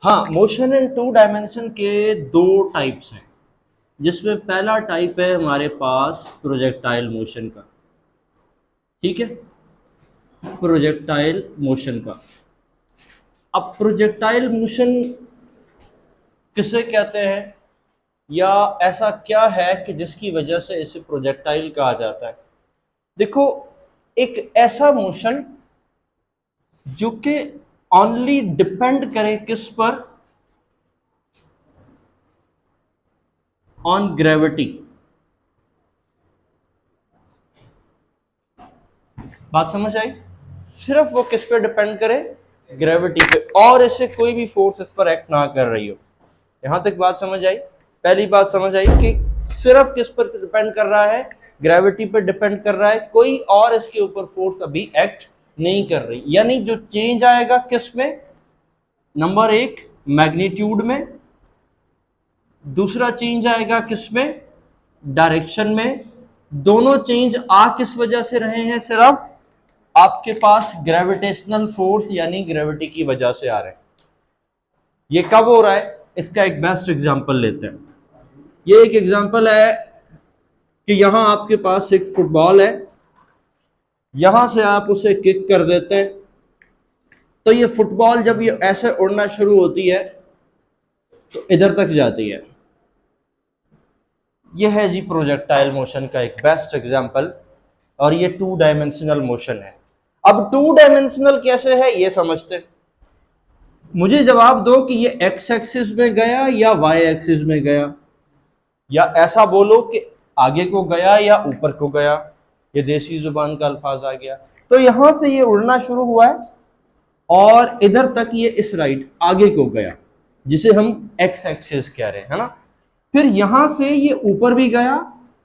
हाँ, motion in to dimension के दो टाइप्स हैं, जिसमें पहला टाइप है हमारे पास प्रोजेक्टाइल मोशन का। ठीक है, प्रोजेक्टाइल मोशन का। अब प्रोजेक्टाइल मोशन किसे कहते हैं, या ऐसा क्या है कि जिसकी वजह से इसे प्रोजेक्टाइल कहा जाता है। देखो, एक ऐसा मोशन जो कि ओनली डिपेंड करे किस पर, ऑन ग्रेविटी। बात समझ आई? सिर्फ वो किस पे डिपेंड करे, ग्रेविटी पे, और इससे कोई भी फोर्स इस पर एक्ट ना कर रही हो। यहां तक बात समझ आई? पहली बात समझ आई कि सिर्फ किस पर डिपेंड कर रहा है, ग्रेविटी पर डिपेंड कर रहा है, कोई और इसके ऊपर फोर्स अभी एक्ट नहीं कर रही। यानी जो चेंज आएगा किस में, नंबर एक मैग्नीट्यूड में, दूसरा चेंज आएगा किस में, डायरेक्शन में। दोनों चेंज आ किस वजह से रहे हैं, सिर्फ आपके पास ग्रेविटेशनल फोर्स यानी ग्रेविटी की वजह से आ रहे हैं। ये कब हो रहा है, इसका एक बेस्ट एग्जांपल लेते हैं। ये एक एग्जांपल है कि यहां आपके पास एक फुटबॉल है, यहां से आप उसे किक कर देते हैं, तो ये फुटबॉल जब ये ऐसे उड़ना शुरू होती है तो इधर तक जाती है। यह है जी प्रोजेक्टाइल मोशन का एक बेस्ट एग्जांपल, और ये टू डायमेंशनल मोशन है। अब टू डायमेंशनल कैसे है ये समझते, मुझे जवाब दो कि ये एक्स एक्सिस में गया या वाई एक्सिस में गया, या ऐसा बोलो कि आगे को गया या ऊपर को गया। ये देसी जुबान का अल्फाज आ गया। तो यहां से ये उड़ना शुरू हुआ है और इधर तक ये इस राइट आगे को गया, जिसे हम एक्स एक्सिस कह रहे हैं, है ना। फिर यहां से ये ऊपर भी गया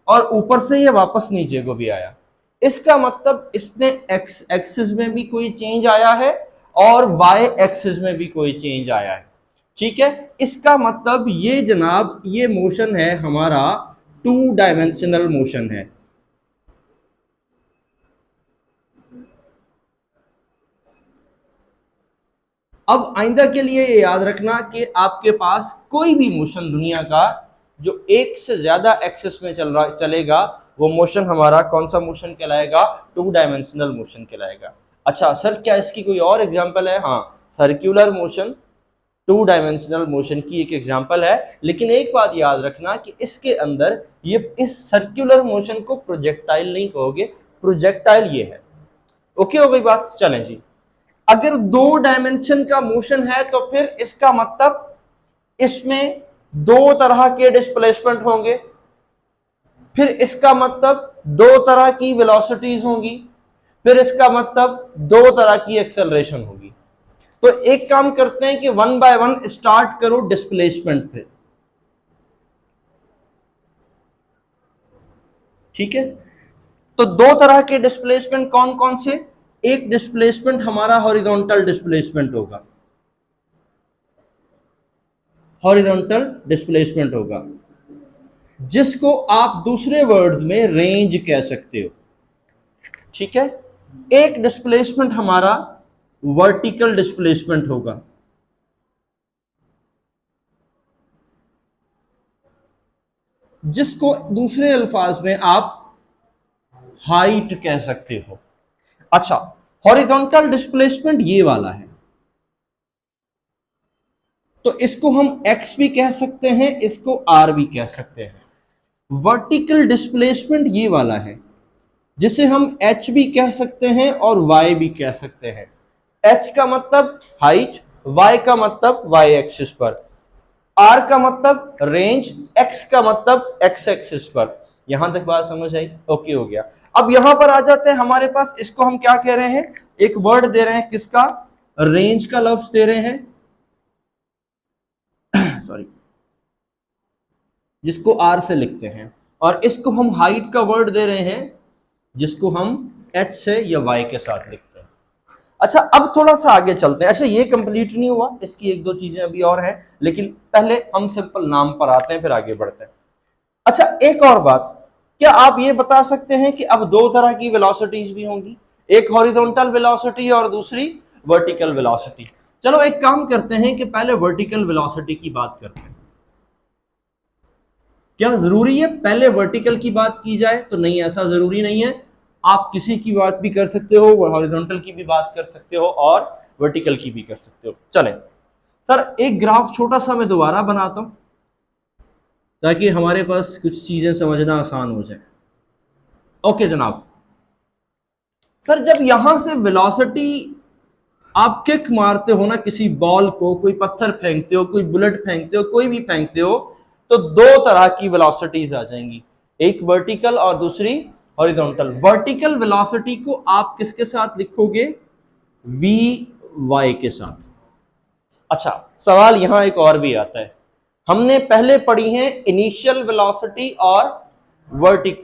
और ऊपर से ये वापस नीचे को भी आया। इसका मतलब इसने एक्स एक्सिस में भी कोई चेंज आया है और वाई एक्सिस में भी कोई चेंज आया है। ठीक है, इसका मतलब ये जनाब ये मोशन है हमारा टू डायमेंशनल मोशन है। अब आइंदा के लिए ये याद रखना कि आपके पास कोई भी मोशन दुनिया का जो एक से ज्यादा एक्सिस में चलेगा, वो मोशन हमारा कौन सा मोशन कहलाएगा, टू डायमेंशनल मोशन कहलाएगा। अच्छा सर, क्या इसकी कोई और एग्जांपल है? हाँ, circular motion two dimensional motion की एक एग्जांपल है। लेकिन एक बात याद रखना कि इसके अंदर ये इस सर्कुलर मोशन को प्रोजेक्टाइल नहीं कहोगे, प्रोजेक्टाइल ये है। ओके हो गई बात? चलें जी। अगर दो डायमेंशन का मोशन है तो फिर इसका मतलब इसमें दो तरह के डिस्प्लेसमेंट होंगे, फिर इसका मतलब दो तरह की वेलोसिटीज होंगी, फिर इसका मतलब दो तरह की एक्सेलरेशन होगी। तो एक काम करते हैं कि वन बाय वन स्टार्ट करो डिस्प्लेसमेंट पे। ठीक है, तो दो तरह के डिस्प्लेसमेंट कौन कौन से? एक डिस्प्लेसमेंट हमारा हॉरिजॉन्टल डिस्प्लेसमेंट होगा, हॉरिजॉन्टल डिस्प्लेसमेंट होगा, जिसको आप दूसरे वर्ड्स में रेंज कह सकते हो। ठीक है, एक डिस्प्लेसमेंट हमारा वर्टिकल डिस्प्लेसमेंट होगा, जिसको दूसरे अल्फाज में आप हाइट कह सकते हो। अच्छा, हॉरिजॉन्टल डिस्प्लेसमेंट ये वाला है, तो इसको हम x भी कह सकते हैं, इसको r भी कह सकते हैं। वर्टिकल डिस्प्लेसमेंट ये वाला है, जिसे हम h भी कह सकते हैं और y भी कह सकते हैं। h का मतलब हाइट, y का मतलब y एक्सिस पर, r का मतलब रेंज, x का मतलब x एक्सिस पर। यहां तक बात समझ आई? ओके हो गया। अब यहां पर आ जाते हैं हमारे पास, इसको हम क्या कह रहे हैं, एक वर्ड दे रहे हैं, किसका? रेंज का लफ्ज दे रहे हैं, सॉरी, जिसको आर से लिखते हैं, और इसको हम हाइट का वर्ड दे रहे हैं, जिसको हम एच से या वाई के साथ लिखते हैं। अच्छा, अब थोड़ा सा आगे चलते हैं। अच्छा, ये कंप्लीट नहीं हुआ, इसकी एक दो चीजें अभी और हैं, लेकिन पहले हम सिंपल नाम पर आते हैं, फिर आगे बढ़ते हैं। अच्छा, एक और बात, क्या आप ये बता सकते हैं कि अब दो तरह की वेलोसिटीज भी होंगी, एक हॉरिजॉन्टल वेलोसिटी और दूसरी वर्टिकल वेलोसिटी। चलो एक काम करते हैं कि पहले वर्टिकल वेलोसिटी की बात करते हैं। क्या जरूरी है पहले वर्टिकल की बात की जाए? तो नहीं, ऐसा जरूरी नहीं है। आप किसी की बात भी कर सकते हो, हॉरिजॉन्टल की भी बात कर सकते हो और वर्टिकल की भी कर सकते हो। चलें सर, एक ग्राफ छोटा सा मैं दोबारा बनाता हूं ताकि हमारे पास कुछ चीजें समझना आसान हो जाए। ओके जनाब, सर जब यहां से वेलोसिटी आप किक मारते हो ना किसी बॉल को, कोई पत्थर फेंकते हो, कोई बुलेट फेंकते हो, कोई भी फेंकते हो, तो दो तरह की वेलोसिटीज आ जाएंगी, एक वर्टिकल और दूसरी हॉरिजॉन्टल। वर्टिकल वेलोसिटी को आप किसके साथ लिखोगे? वी वाई के साथ। अच्छा, सवाल यहां एक और भी आता है। हमने पहले पढ़ी है इनिशियल वेलोसिटी और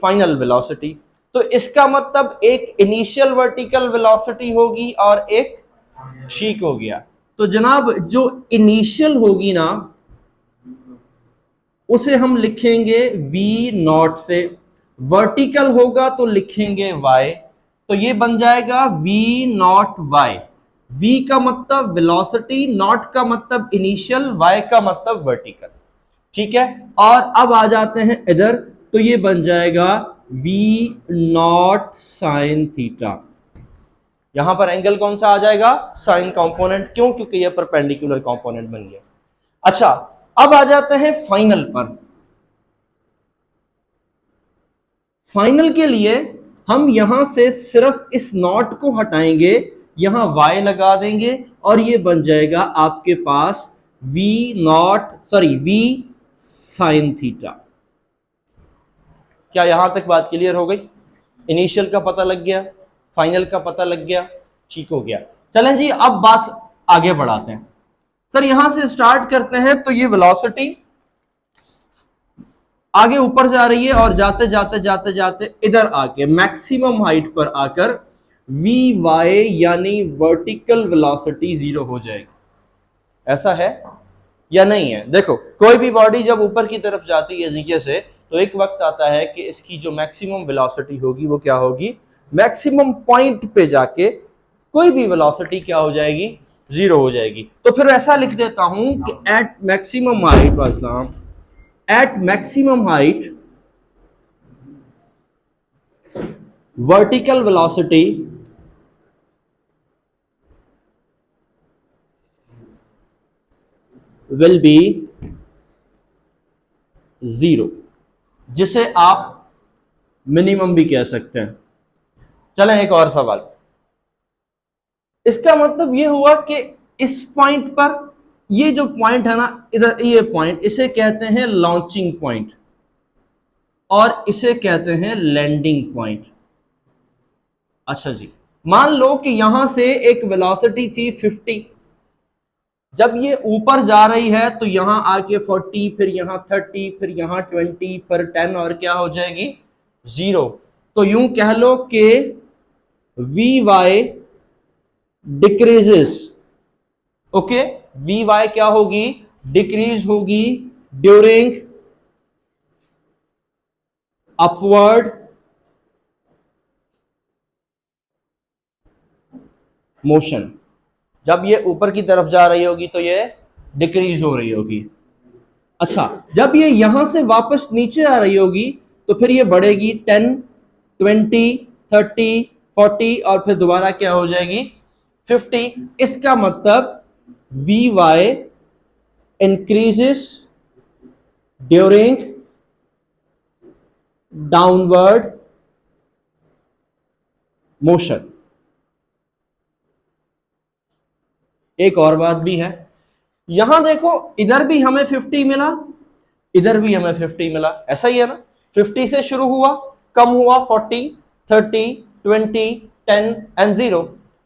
फाइनल वेलोसिटी, तो इसका मतलब एक इनिशियल वर्टिकल वेलोसिटी होगी और एक, ठीक हो गया। तो जनाब जो इनिशियल होगी ना उसे हम लिखेंगे v नॉट से, वर्टिकल होगा तो लिखेंगे y, तो ये बन जाएगा v नॉट y। v का मतलब वेलोसिटी, नॉट का मतलब इनिशियल, y का मतलब वर्टिकल। ठीक है, और अब आ जाते हैं इधर, तो ये बन जाएगा v नॉट साइन थीटा। यहां पर एंगल कौन सा आ जाएगा? Sign component. क्यों? क्योंकि ये परपेंडिकुलर कंपोनेंट बन गया। अच्छा, अब आ जाते हैं फाइनल पर। फाइनल के लिए हम यहां से सिर्फ इस नॉट को हटाएंगे, यहां y लगा देंगे और ये बन जाएगा आपके पास v साइन थीटा। क्या यहां तक बात क्लियर हो गई? इनिशियल का पता लग गया, फाइनल का पता लग गया, ठीक हो गया। चलें जी, अब बात आगे बढ़ाते हैं। सर यहां से स्टार्ट करते हैं, तो ये वेलोसिटी आगे ऊपर जा रही है और जाते जाते जाते जाते इधर आके मैक्सिमम हाइट पर आकर वी वाई यानी वर्टिकल वेलोसिटी जीरो हो जाएगी। ऐसा है या नहीं है? देखो, कोई भी बॉडी जब ऊपर की तरफ जाती है नीचे से, तो एक वक्त आता है कि इसकी जो मैक्सिमम वेलोसिटी होगी वो क्या होगी? मैक्सिमम पॉइंट पे जाके कोई भी वेलोसिटी क्या हो जाएगी? जीरो हो जाएगी। तो फिर ऐसा लिख देता हूं कि at maximum height, at maximum height vertical velocity will be zero, जिसे आप मिनिमम भी कह सकते हैं। चलें एक और सवाल। इसका मतलब यह हुआ कि इस पॉइंट पर, ये जो पॉइंट है ना इधर, ये पॉइंट, इसे कहते हैं लॉन्चिंग पॉइंट और इसे कहते हैं लैंडिंग पॉइंट। अच्छा जी, मान लो कि यहां से एक वेलोसिटी थी 50, जब ये ऊपर जा रही है तो यहां आके 40, फिर यहां 30, फिर यहां 20, फिर 10 और क्या हो जाएगी? जीरो। तो यूं कह लो कि V Y decreases. Okay, V Y क्या होगी? डिक्रीज होगी ड्यूरिंग अपवर्ड मोशन। जब ये ऊपर की तरफ जा रही होगी तो ये डिक्रीज हो रही होगी। अच्छा, जब ये यहां से वापस नीचे आ रही होगी तो फिर ये बढ़ेगी 10, 20, 30, 40 और फिर दोबारा क्या हो जाएगी? 50। इसका मतलब V Y increases during downward motion. एक और बात भी है, यहां देखो, इधर भी हमें 50 मिला, इधर भी हमें 50 मिला, ऐसा ही है ना? 50 से शुरू हुआ, कम हुआ 40, 30, 20, 10 एंड 0,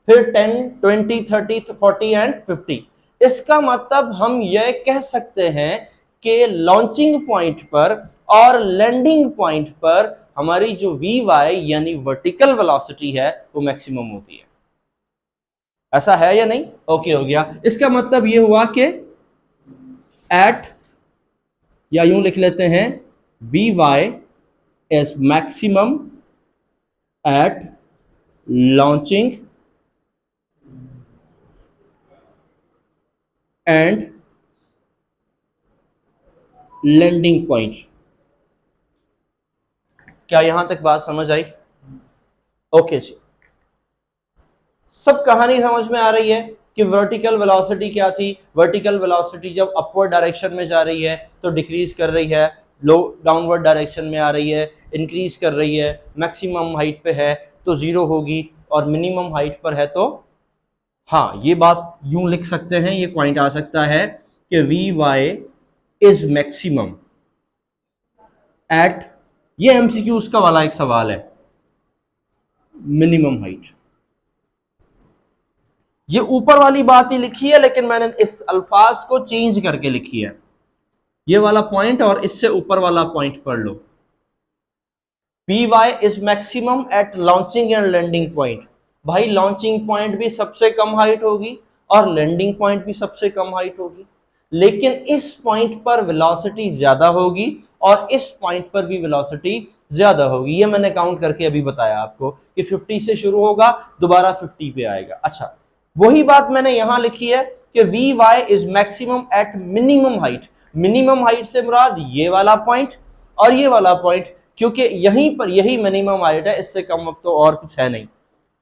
फिर 10, 20, 30, 40 एंड 50। इसका मतलब हम यह कह सकते हैं कि लॉन्चिंग पॉइंट पर और लैंडिंग पॉइंट पर हमारी जो वी वाई यानी वर्टिकल वेलोसिटी है वो मैक्सिमम होती है। ऐसा है या नहीं? ओके हो गया। इसका मतलब यह हुआ कि एट, या यूं लिख लेते हैं, V Y is maximum at launching and landing point. क्या यहां तक बात समझ आई? ओके जी, सब कहानी समझ में आ रही है कि वर्टिकल वेलोसिटी क्या थी। वर्टिकल वेलोसिटी जब अपवर्ड डायरेक्शन में जा रही है तो डिक्रीज कर रही है, लो डाउनवर्ड डायरेक्शन में आ रही है इंक्रीज कर रही है, मैक्सिमम हाइट पे है तो जीरो होगी और मिनिमम हाइट पर है तो हाँ, ये बात यूं लिख सकते हैं, ये पॉइंट आ सकता है कि V Y is maximum at, ये एमसीक्यूज का वाला एक सवाल है, मिनिमम हाइट। ये ऊपर वाली बात ही लिखी है लेकिन मैंने इस अल्फाज को चेंज करके लिखी है, ये वाला पॉइंट और इससे ऊपर वाला पॉइंट पढ़ लो। P y is maximum at launching and landing point. भाई लॉन्चिंग पॉइंट भी सबसे कम हाइट होगी और लैंडिंग पॉइंट भी सबसे कम हाइट होगी, लेकिन इस पॉइंट पर वेलोसिटी ज्यादा होगी और इस पॉइंट पर भी वेलोसिटी ज्यादा होगी। ये मैंने काउंट करके अभी बताया आपको कि 50 से शुरू होगा दोबारा 50 पे आएगा। अच्छा, वही बात मैंने यहां लिखी है कि V Y is maximum at minimum height. Minimum height से मुराद ये वाला पॉइंट और ये वाला पॉइंट, क्योंकि यहीं पर यही मिनिमम हाइट है, इससे कम अब तो और कुछ है नहीं।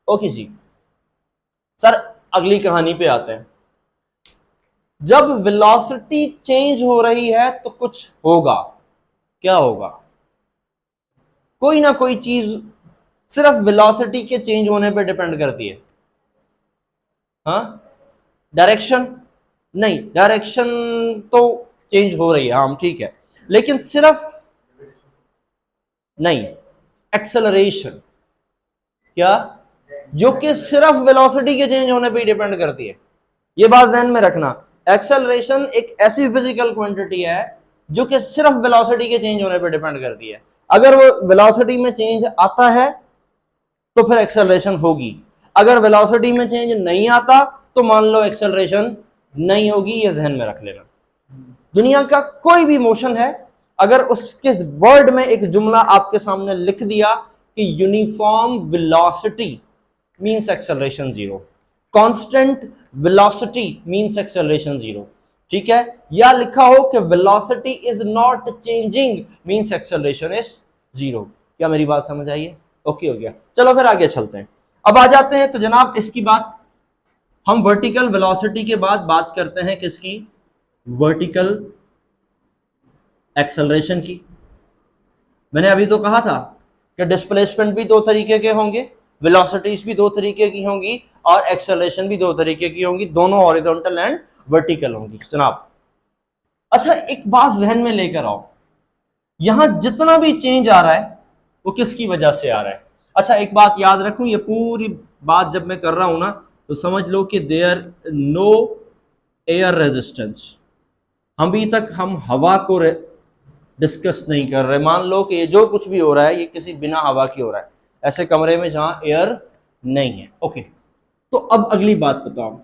ओके जी सर, अगली कहानी पे आते हैं। जब वेलोसिटी चेंज हो रही है तो कुछ होगा, क्या होगा? कोई ना कोई चीज सिर्फ वेलोसिटी के चेंज होने पे डिपेंड करती है। हाँ, डायरेक्शन नहीं, डायरेक्शन तो चेंज हो रही है, हाँ ठीक है, लेकिन सिर्फ नहीं, एक्सेलरेशन, क्या? जो कि सिर्फ वेलोसिटी के चेंज होने पे डिपेंड करती है। ये बात ध्यान में रखना, एक्सेलरेशन एक ऐसी फिजिकल क्वांटिटी है जो कि सिर्फ वेलोसिटी के चेंज होने पे डिपेंड करती है। अगर वो वेलोसिटी में चेंज आता है तो फिर एक्सेलरेशन होगी, अगर वेलोसिटी में चेंज नहीं आता तो मान लो एक्सेलरेशन नहीं होगी। ये ध्यान में रख लेना। दुनिया का कोई भी मोशन है, अगर उसके वर्ड में एक जुमला आपके सामने लिख दिया कि uniform velocity means acceleration zero, constant velocity means acceleration zero, ठीक है, या लिखा हो कि velocity is not changing means acceleration is zero. क्या मेरी बात समझ आई है? ओके हो गया, चलो फिर आगे चलते हैं। अब आ जाते हैं तो जनाब इसकी बात, हम वर्टिकल वेलोसिटी के बाद बात करते हैं किसकी? वर्टिकल एक्सेलरेशन की। मैंने अभी तो कहा था कि डिस्प्लेसमेंट भी दो तरीके के होंगे, वेलोसिटीज भी दो तरीके की होंगी और एक्सेलरेशन भी दो तरीके की होंगी, दोनों हॉरिजॉन्टल एंड वर्टिकल होंगी जनाब। अच्छा, एक बात ध्यान में लेकर आओ, यहां जितना भी चेंज आ रहा है वो किसकी वजह से आ रहा है? अच्छा, एक बात याद रखूं, ये पूरी बात जब मैं कर रहा हूं ना तो समझ लो कि देयर नो एयर रेजिस्टेंस। अभी तक हम हवा को डिस्कस नहीं कर रहे। मान लो कि ये जो कुछ भी हो रहा है ये किसी बिना हवा की हो रहा है, ऐसे कमरे में जहां एयर नहीं है। ओके, तो अब अगली बात बताओ,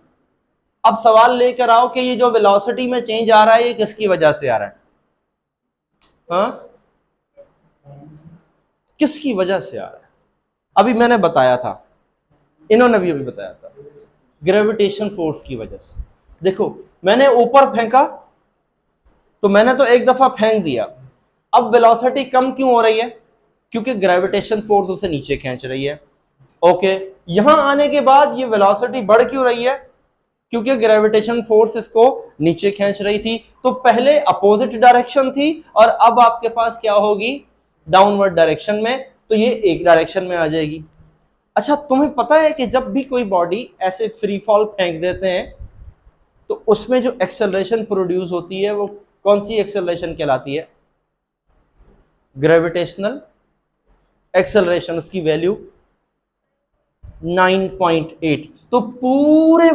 अब सवाल लेकर आओ कि ये जो वेलोसिटी में चेंज आ रहा है ये किसकी वजह से आ रहा है? हाँ, किसकी वजह से आ रहा है? अभी मैंने बताया था, इन्होंने भी अभी बताया था, ग्रेविटेशन फोर्स की वजह से। देखो, मैंने ऊपर फेंका तो मैंने तो एक दफा फेंक दिया, अब वेलोसिटी कम क्यों हो रही है? क्योंकि ग्रेविटेशन फोर्स उसे नीचे खींच रही है। ओके, यहां आने के बाद ये वेलोसिटी बढ़ क्यों रही है? क्योंकि ग्रेविटेशन फोर्स इसको नीचे खींच रही थी। तो पहले अपोजिट डायरेक्शन थी और अब आपके पास क्या होगी? डाउनवर्ड डायरेक्शन में, तो ये एक डायरेक्शन में आ जाएगी। अच्छा, तुम्हें पता है कि जब भी कोई बॉडी ऐसे फ्री फॉल फेंक देते हैं तो उसमें जो एक्सेलरेशन प्रोड्यूस होती है वो कौन सी एक्सेलरेशन कहलाती है? ग्रेविटेशनल एक्सेलरेशन, उसकी वैल्यू 9.8। तो पूरे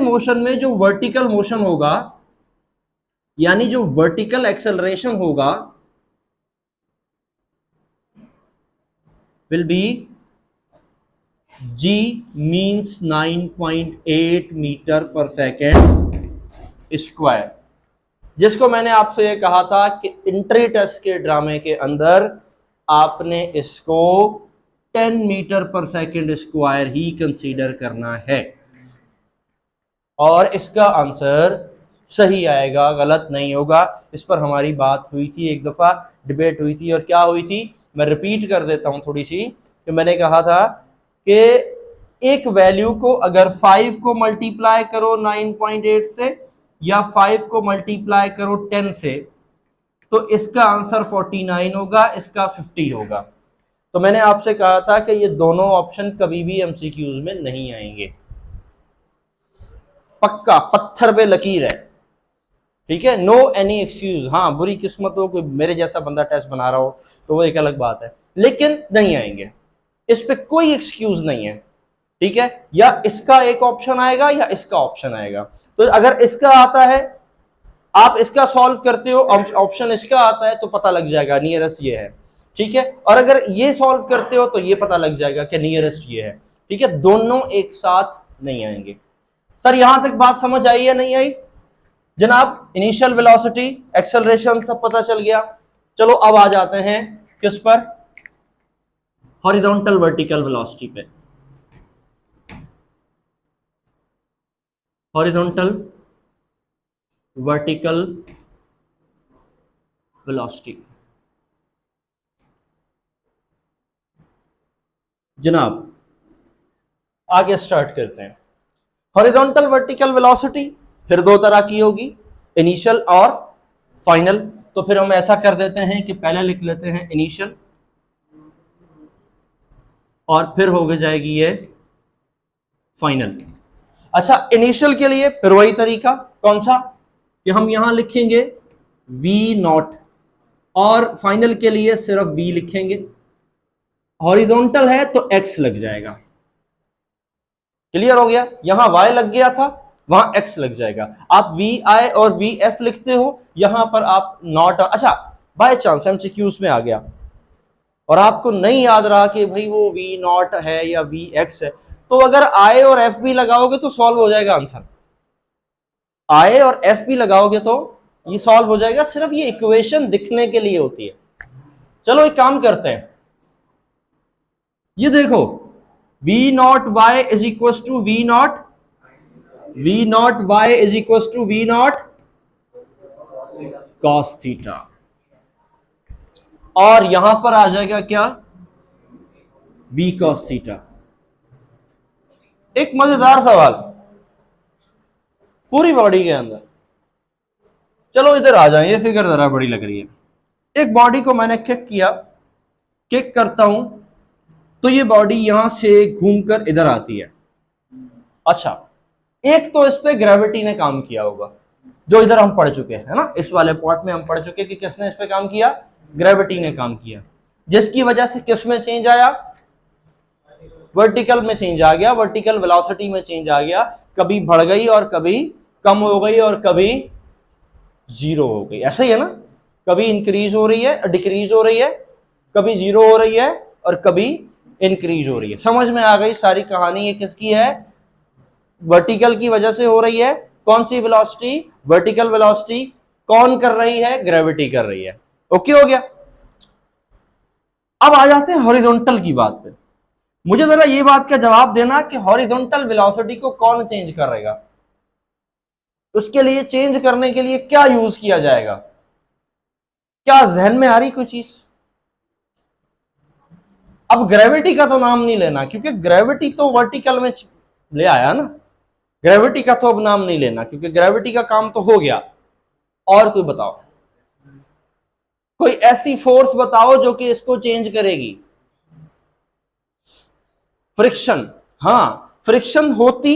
मोशन में जो वर्टिकल मोशन होगा, यानी जो वर्टिकल एक्सेलरेशन होगा, will be G means 9.8 metre per second square, जिसको मैंने आपसे ये कहा था कि इंट्री टेस्ट के ड्रामे के अंदर आपने इसको 10 मीटर पर सेकेंड स्क्वायर ही कंसीडर करना है। और इसका आंसर सही आएगा, गलत नहीं होगा। इस पर हमारी बात हुई थी, एक दफा डिबेट हुई थी, और क्या हुई थी, मैं रिपीट कर देता हूं थोड़ी सी। कि मैंने कहा था कि एक वैल्यू को अगर 5 को मल्टीप्लाई करो 9.8 से या 5 को मल्टीप्लाई करो 10 से, तो इसका आंसर 49 होगा, इसका 50 होगा। तो मैंने आपसे कहा था कि ये दोनों ऑप्शन कभी भी एमसीक्यूज में नहीं आएंगे, पक्का पत्थर पे लकीर है, ठीक है। No any excuse. हाँ, बुरी किस्मत हो, कोई मेरे जैसा बंदा टेस्ट बना रहा हो तो वो एक अलग बात है, लेकिन नहीं आएंगे, इस पे कोई एक्सक्यूज नहीं है, ठीक है। या इसका एक ऑप्शन आएगा या इसका ऑप्शन आएगा। तो अगर इसका आता है, आप इसका सॉल्व करते हो, ऑप्शन इसका आता है, तो पता लग जाएगा नियरेस्ट ये है, ठीक है। और अगर ये सॉल्व करते हो तो ये पता लग जाएगा कि नियरेस्ट ये है, ठीक है। दोनों एक साथ नहीं आएंगे। सर यहां तक बात समझ आई या नहीं आई जनाब? इनिशियल वेलोसिटी, एक्सेलरेशन सब पता चल गया। चलो अब आ जाते हैं किस पर, हॉरिजॉन्टल वर्टिकल वेलोसिटी पे। हॉरिजॉन्टल वर्टिकल वेलोसिटी जनाब, आगे स्टार्ट करते हैं। हॉरिजॉन्टल वर्टिकल वेलोसिटी फिर दो तरह की होगी, इनिशियल और फाइनल। तो फिर हम ऐसा कर देते हैं कि पहले लिख लेते हैं इनिशियल, और फिर हो जाएगी ये फाइनल। अच्छा, इनिशियल के लिए फिर वही तरीका, कौन सा, कि हम यहां लिखेंगे v नॉट, और फाइनल के लिए सिर्फ v लिखेंगे। हॉरिजॉन्टल है तो x लग जाएगा। क्लियर हो गया? यहां y लग गया था, वहां x लग जाएगा। आप वी आई और वी एफ लिखते हो, यहां पर आप नॉट। अच्छा, बाय चांस एमसीक्यूज में आ गया और आपको नहीं याद रहा कि भाई वो वी नॉट है या वी एक्स है, तो अगर आई और एफ भी लगाओगे तो सॉल्व हो जाएगा आंसर। आई और एफ भी लगाओगे तो ये सॉल्व हो जाएगा, सिर्फ ये इक्वेशन दिखने के लिए होती है। चलो एक काम करते हैं, ये देखो, V naught Y is equal to we naught, V naught Y is equal to we naught cos theta, और यहां पर आ जाएगा क्या, वी कॉस थीटा। एक मजेदार सवाल पूरी बॉडी के अंदर, चलो इधर आ जाए, ये फिगर जरा बड़ी लग रही है। एक बॉडी को मैंने किक किया, किक करता हूं तो ये बॉडी यहां से घूमकर इधर आती है। अच्छा, एक तो इस पे ग्रेविटी ने काम किया होगा, जो इधर हम पढ़ चुके हैं, है ना, इस वाले पॉइंट में हम पढ़ चुके कि किसने इस पे काम किया, ग्रेविटी ने काम किया, जिसकी वजह से किस में चेंज आया, वर्टिकल में चेंज आ गया, वर्टिकल वेलोसिटी में चेंज आ गया। कभी बढ़ गई और कभी कम हो गई और कभी जीरो हो गई, ऐसा ही है ना। कभी इंक्रीज हो रही है, डिक्रीज हो रही है, कभी जीरो हो रही है और कभी इंक्रीज हो रही है। समझ में आ गई सारी कहानी, ये किसकी है, वर्टिकल की वजह से हो रही है। कौन सी वेलोसिटी, वर्टिकल वेलोसिटी। कौन कर रही है, ग्रेविटी कर रही है। ओके हो गया। अब आ जाते हैं हॉरिजॉन्टल की बात पे। मुझे जरा ये बात का जवाब देना कि हॉरिजॉन्टल वेलोसिटी को कौन चेंज करेगा, उसके लिए चेंज करने के लिए क्या यूज किया जाएगा, क्या जहन में आ रही कोई चीज? अब ग्रेविटी का तो नाम नहीं लेना, क्योंकि ग्रेविटी तो वर्टिकल में ले आया ना, ग्रेविटी का तो अब नाम नहीं लेना, क्योंकि ग्रेविटी का काम तो हो गया। और कोई बताओ, कोई ऐसी फोर्स बताओ जो कि इसको चेंज करेगी। फ्रिक्शन, हां, फ्रिक्शन होती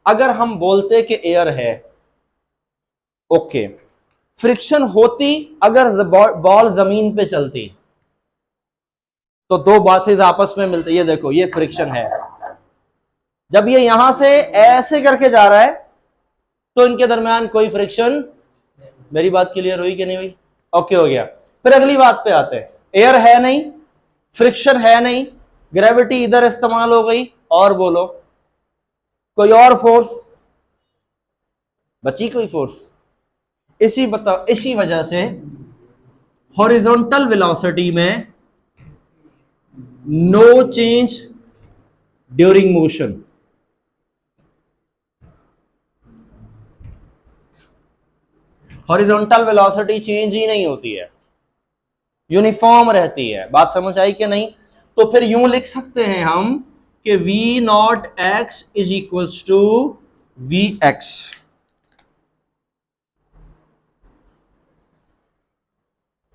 अगर हम बोलते कि एयर है, ओके। फ्रिक्शन होती अगर बॉल जमीन पे चलती, तो दो बासेस आपस में मिलते, ये देखो ये फ्रिक्शन है। जब ये यहां से ऐसे करके जा रहा है तो इनके दरमियान कोई फ्रिक्शन, मेरी बात क्लियर हुई कि नहीं हुई? ओके हो गया। फिर अगली बात पे आते हैं, एयर है नहीं, फ्रिक्शन है नहीं, ग्रेविटी इधर इस्तेमाल हो गई, और बोलो कोई और फोर्स बची, कोई फोर्स? इसी वजह से हॉरिजॉन्टल वेलोसिटी में no change during motion, horizontal velocity change ही नहीं होती है, यूनिफॉर्म रहती है। बात समझ आई कि नहीं? तो फिर यूं लिख सकते हैं हम कि v naught x is equal to V X.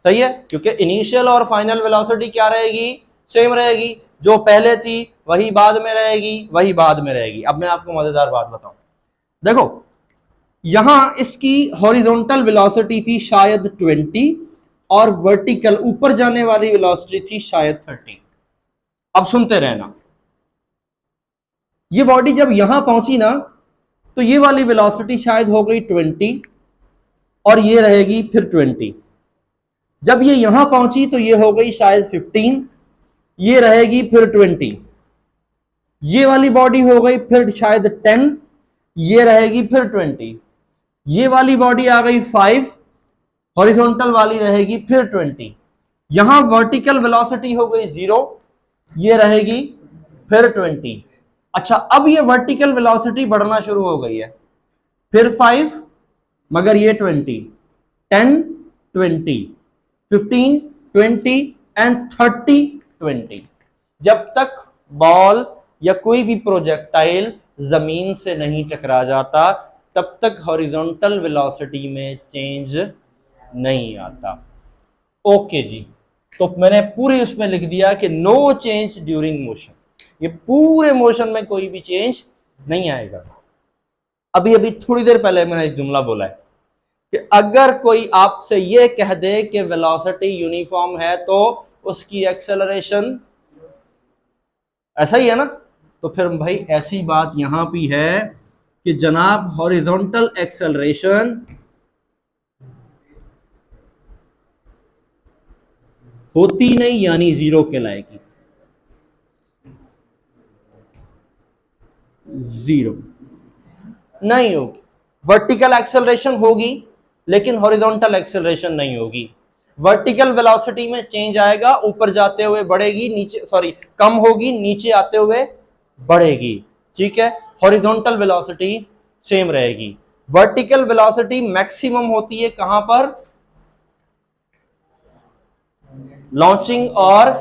सही है, क्योंकि इनिशियल और फाइनल वेलोसिटी क्या रहेगी? सेम रहेगी। जो पहले थी वही बाद में रहेगी, वही बाद में रहेगी। अब मैं आपको मजेदार बात बताऊं, देखो यहां इसकी हॉरिजॉन्टल वेलोसिटी थी शायद 20 और वर्टिकल ऊपर जाने वाली वेलोसिटी थी शायद 30। अब सुनते रहना, ये बॉडी जब यहां पहुंची ना तो ये वाली वेलोसिटी शायद हो गई 20 और ये रहेगी फिर 20। जब ये यहां पहुंची तो ये हो गई शायद 15, ये रहेगी फिर 20। ये वाली बॉडी हो गई फिर शायद 10, ये रहेगी फिर 20। ये वाली बॉडी आ गई 5, हॉरिजॉन्टल वाली रहेगी फिर 20। यहां वर्टिकल वेलोसिटी हो गई 0, ये रहेगी फिर 20। अच्छा, अब ये वर्टिकल वेलोसिटी बढ़ना शुरू हो गई है, फिर 5 मगर ये 20, 10, 20, 15, 20 एंड 30, 20। जब तक बॉल या कोई भी प्रोजेक्टाइल जमीन से नहीं टकरा जाता तब तक हॉरिजॉन्टल वेलोसिटी में चेंज नहीं आता। ओके जी, तो मैंने पूरे उसमें लिख दिया कि नो चेंज ड्यूरिंग मोशन, ये पूरे मोशन में कोई भी चेंज नहीं आएगा। अभी अभी थोड़ी देर पहले मैंने एक जुमला बोला है कि अगर कोई आपसे ये कह दे कि वेलोसिटी यूनिफॉर्म है तो उसकी एक्सेलरेशन ऐसा ही है ना, तो फिर भाई ऐसी बात यहां भी है कि जनाब हॉरिजॉन्टल एक्सेलरेशन होती नहीं, यानी जीरो कहलाएगी, जीरो नहीं होगी। वर्टिकल एक्सेलरेशन होगी लेकिन हॉरिजॉन्टल एक्सेलरेशन नहीं होगी। वर्टिकल वेलोसिटी में चेंज आएगा, ऊपर जाते हुए बढ़ेगी, नीचे सॉरी कम होगी, नीचे आते हुए बढ़ेगी। ठीक है, हॉरिजॉन्टल वेलोसिटी सेम रहेगी। वर्टिकल वेलोसिटी मैक्सिमम होती है कहां पर? लॉन्चिंग और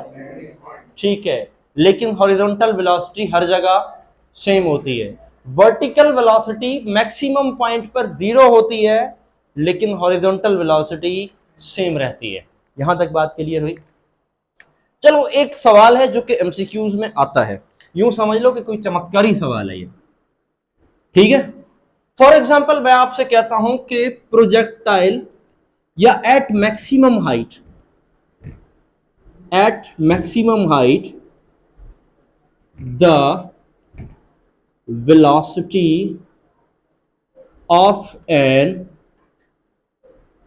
ठीक है, लेकिन हॉरिजॉन्टल वेलोसिटी हर जगह सेम होती है। वर्टिकल वेलोसिटी मैक्सिमम पॉइंट पर 0 होती है लेकिन हॉरिजॉन्टल वेलोसिटी सेम रहती है। यहां तक बात क्लियर हुई? चलो एक सवाल है जो कि एमसीक्यूज में आता है, यूं समझ लो कि कोई चमत्कारी सवाल है ये। ठीक है, फॉर एग्जांपल मैं आपसे कहता हूं कि प्रोजेक्टाइल या at maximum height, at maximum height the velocity of an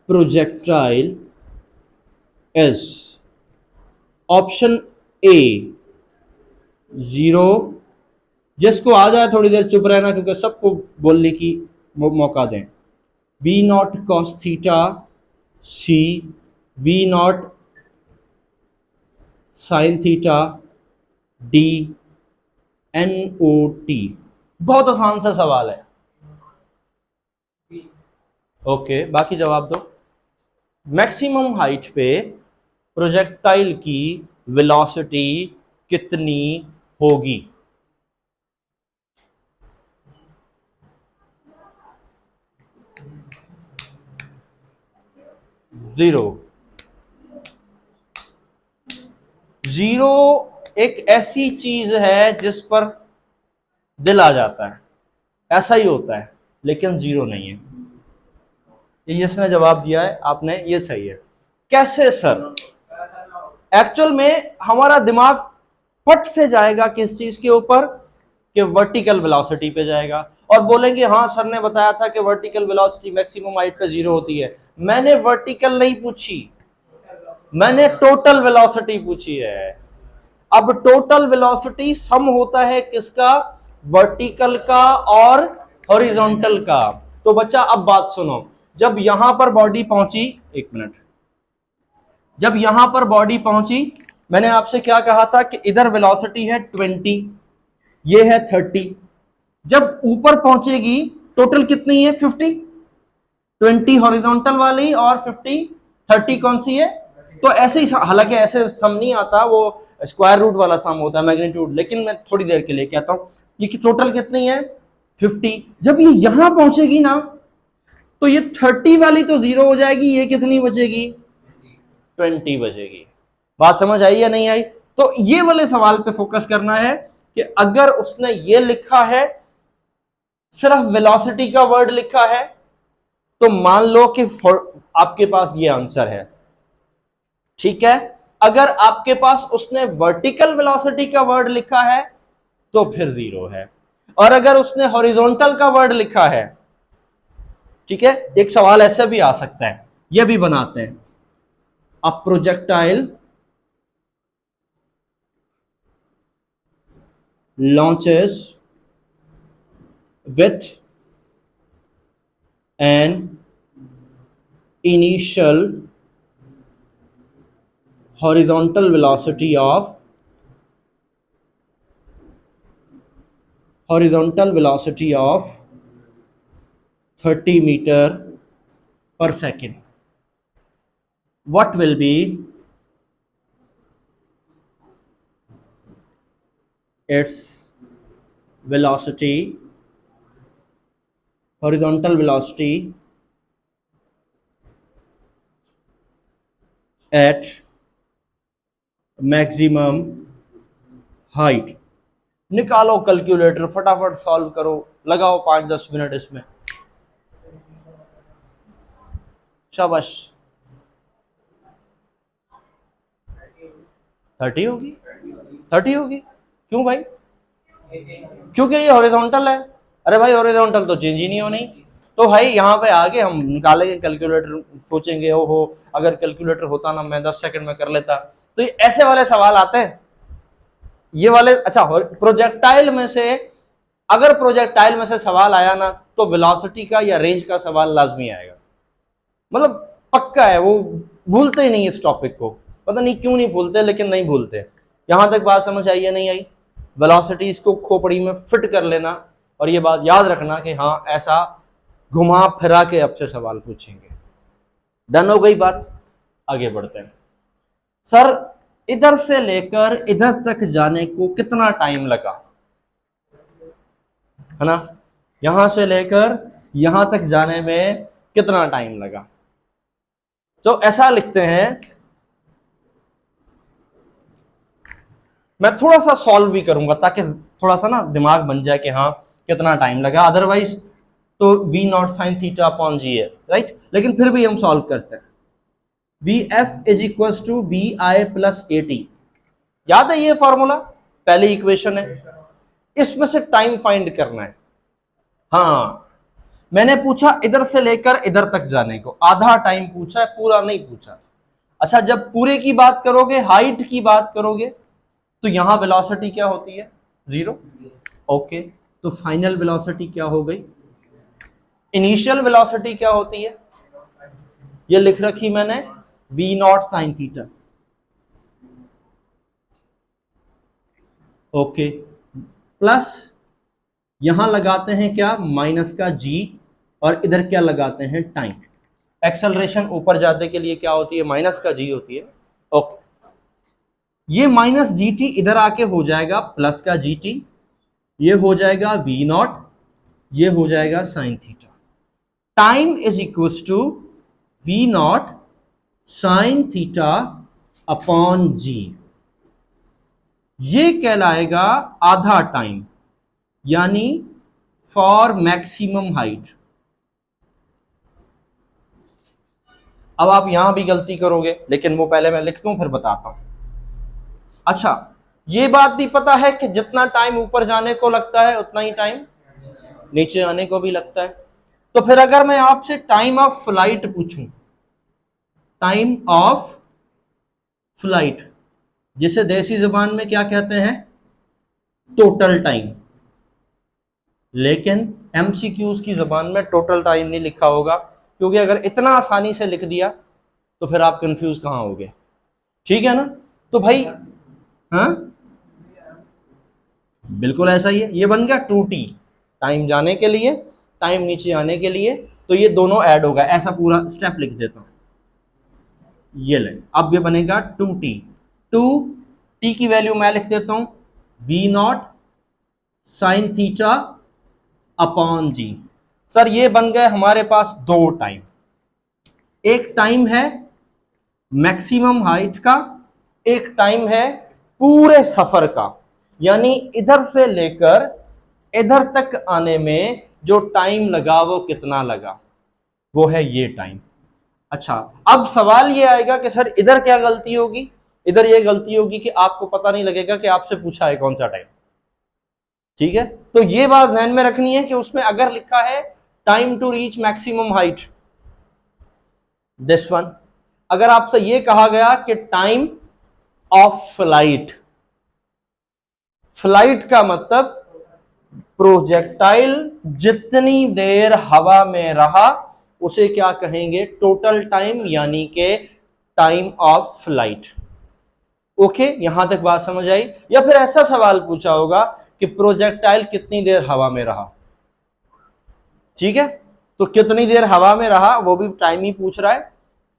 projectile is option A 0, जिसको आ जाए थोड़ी देर चुप रहना क्योंकि सबको बोलने की मौका दें। v naught cos theta C, v not sine theta D, N O T. बहुत आसान सा सवाल है। ओके, बाकी जवाब दो। मैक्सिमम हाइट पे प्रोजेक्टाइल की वेलोसिटी कितनी होगी? जीरो। जीरो एक ऐसी चीज है जिस पर दिल आ जाता है, ऐसा ही होता है, लेकिन जीरो नहीं है। ये जिसने जवाब दिया है आपने, ये सही है। कैसे सर? एक्चुअल में हमारा दिमाग फट से जाएगा किस चीज के ऊपर? कि वर्टिकल वेलोसिटी पे जाएगा और बोलेंगे हाँ सर ने बताया था कि वर्टिकल वेलोसिटी मैक्सिमम हाइट पे 0 होती है। मैंने वर्टिकल नहीं पूछी, मैंने टोटल वेलोसिटी पूछी है। अब टोटल वेलोसिटी सम होता है किसका? वर्टिकल का और हॉरिजॉन्टल का। तो बच्चा अब बात सुनो, जब यहां पर बॉडी पहुंची, एक मिनट, जब यहां पर बॉडी पहुंची मैंने आपसे क्या कहा था कि इधर वेलोसिटी है 20, ये है 30। जब ऊपर पहुंचेगी टोटल कितनी है? 50। 20 हॉरिजॉन्टल वाली और 50 30 कौन सी है? तो ऐसे ही, हालांकि ऐसे सम नहीं आता, वो स्क्वायर रूट वाला सम होता है, मैग्नीट्यूड, लेकिन मैं थोड़ी देर के लिए कहता हूं ये कि टोटल कितनी है 50। जब ये यहां पहुंचेगी ना तो ये 30 वाली तो जीरो हो जाएगी, ये कितनी बचेगी 20 बचेगी। बात समझ आई या नहीं आई? तो ये वाले सवाल पे फोकस करना है कि अगर उसने ये लिखा है, सिर्फ वेलोसिटी का वर्ड लिखा है, तो मान लो कि आपके पास ये आंसर है, ठीक है। अगर आपके पास उसने वर्टिकल वेलोसिटी का वर्ड लिखा है तो फिर जीरो है, और अगर उसने हॉरिजॉन्टल का वर्ड लिखा है, ठीक है, एक सवाल ऐसा भी आ सकता है, यह भी बनाते हैं, a projectile launches with an initial horizontal velocity of 30 meter per second. What will be its velocity, horizontal velocity at maximum height? निकालो कैलकुलेटर, फटाफट सॉल्व करो, लगाओ 5-10 मिनट इसमें, शाबाश। 30 होगी, 30 होगी। क्यों भाई? क्योंकि ये हॉरिजॉन्टल है। अरे भाई हॉरिजॉन्टल तो चेंज ही नहीं होनी। तो भाई यहाँ पे आके हम निकालेंगे कैलकुलेटर, सोचेंगे ओहो अगर कैलकुलेटर होता ना मैं 10 सेकंड में कर लेता। तो ये ऐसे वाले सवाल आते हैं, ये वाले। अच्छा, प्रोजेक्टाइल में से, अगर प्रोजेक्टाइल में से सवाल आया ना तो वेलोसिटी का या रेंज का सवाल लाजमी आएगा, मतलब पक्का है। वो भूलते ही नहीं इस टॉपिक को, पता नहीं क्यों नहीं भूलते, लेकिन नहीं भूलते। यहां तक बात समझ आई या नहीं आई? वेलोसिटी इसको खोपड़ी में फिट कर लेना, और ये बात याद रखना कि हाँ ऐसा घुमा फिरा के आपसे सवाल पूछेंगे। डन हो गई बात? आगे बढ़ते हैं। सर इधर से लेकर इधर तक जाने को कितना टाइम लगा, है ना? यहां से लेकर यहां तक जाने में कितना टाइम लगा? तो ऐसा लिखते हैं, मैं थोड़ा सा सॉल्व भी करूंगा ताकि थोड़ा सा ना दिमाग बन जाए कि हाँ कितना टाइम लगा, अदरवाइज तो v not sine theta upon g है, राइट। लेकिन फिर भी हम सॉल्व करते हैं। V f is equal to v i plus a t, याद है ये फॉर्मूला, पहली इक्वेशन है। इसमें से टाइम फाइंड करना है। हाँ, मैंने पूछा इधर से लेकर इधर तक जाने को, आधा टाइम पूछा है, पूरा नहीं पूछा। अच्छा, जब पूरे की बात करोगे, हाइट की बात करोगे, तो यहां वेलोसिटी क्या होती है? जीरो। ओके, तो फाइनल वेलोसिटी क्या हो गई? इनिशियल वेलोसिटी क्या होती है? ये लिख रखी मैंने, v not sine theta. Okay, plus यहां लगाते हैं क्या? माइनस का जी, और इधर क्या लगाते हैं? टाइम। एक्सेलरेशन ऊपर जाने के लिए क्या होती है? माइनस का जी होती है। ओके, ये माइनस जी टी इधर आके हो जाएगा प्लस का जी टी, ये हो जाएगा वी नॉट, ये हो जाएगा sine theta. Time is equal to we not sine theta upon g, ये कहलाएगा आधा टाइम, यानी फॉर मैक्सिमम हाइट। अब आप यहां भी गलती करोगे, लेकिन वो पहले मैं लिख दूं फिर बताता हूं। अच्छा, ये बात भी पता है कि जितना टाइम ऊपर जाने को लगता है उतना ही टाइम नीचे आने को भी लगता है। तो फिर अगर मैं आपसे टाइम ऑफ फ्लाइट पूछूं, टाइम ऑफ फ्लाइट, जिसे देसी जुबान में क्या कहते हैं? Total time. लेकिन एमसीक्यूज की जबान में टोटल टाइम नहीं लिखा होगा, क्योंकि अगर इतना आसानी से लिख दिया तो फिर आप कंफ्यूज कहां होगे, ठीक है ना? तो भाई हाँ, बिल्कुल ऐसा ही है। ये बन गया 2t, टाइम जाने के लिए, टाइम नीचे आने के लिए। तो ये दोनों ऐड होगा, ऐसा पूरा स्टेप लिख देता हूं। ये ले, अब ये बनेगा 2t, 2t की वैल्यू मैं लिख देता हूं v not sine theta upon g. Sir ये बन गए हमारे पास दो टाइम, एक टाइम है मैक्सिमम हाइट का, एक टाइम है पूरे सफर का, यानी इधर से लेकर इधर तक आने में जो टाइम लगा वो कितना लगा, वो है ये टाइम। अच्छा, अब सवाल ये आएगा कि सर इधर क्या गलती होगी, इधर ये गलती होगी कि आपको पता नहीं लगेगा कि आपसे पूछा है कौन सा टाइम। ठीक है, तो ये बात ध्यान में रखनी है कि उसमें अगर लिखा है time to reach maximum height, this one, अगर आपसे ये कहा गया कि टाइम ऑफ फ्लाइट, फ्लाइट का मतलब प्रोजेक्टाइल जितनी देर हवा में रहा उसे क्या कहेंगे, टोटल टाइम, यानी के टाइम ऑफ फ्लाइट। ओके, यहां तक बात समझ आई? या फिर ऐसा सवाल पूछा होगा कि प्रोजेक्टाइल कितनी देर हवा में रहा। ठीक है, तो कितनी देर हवा में रहा वो भी टाइम ही पूछ रहा है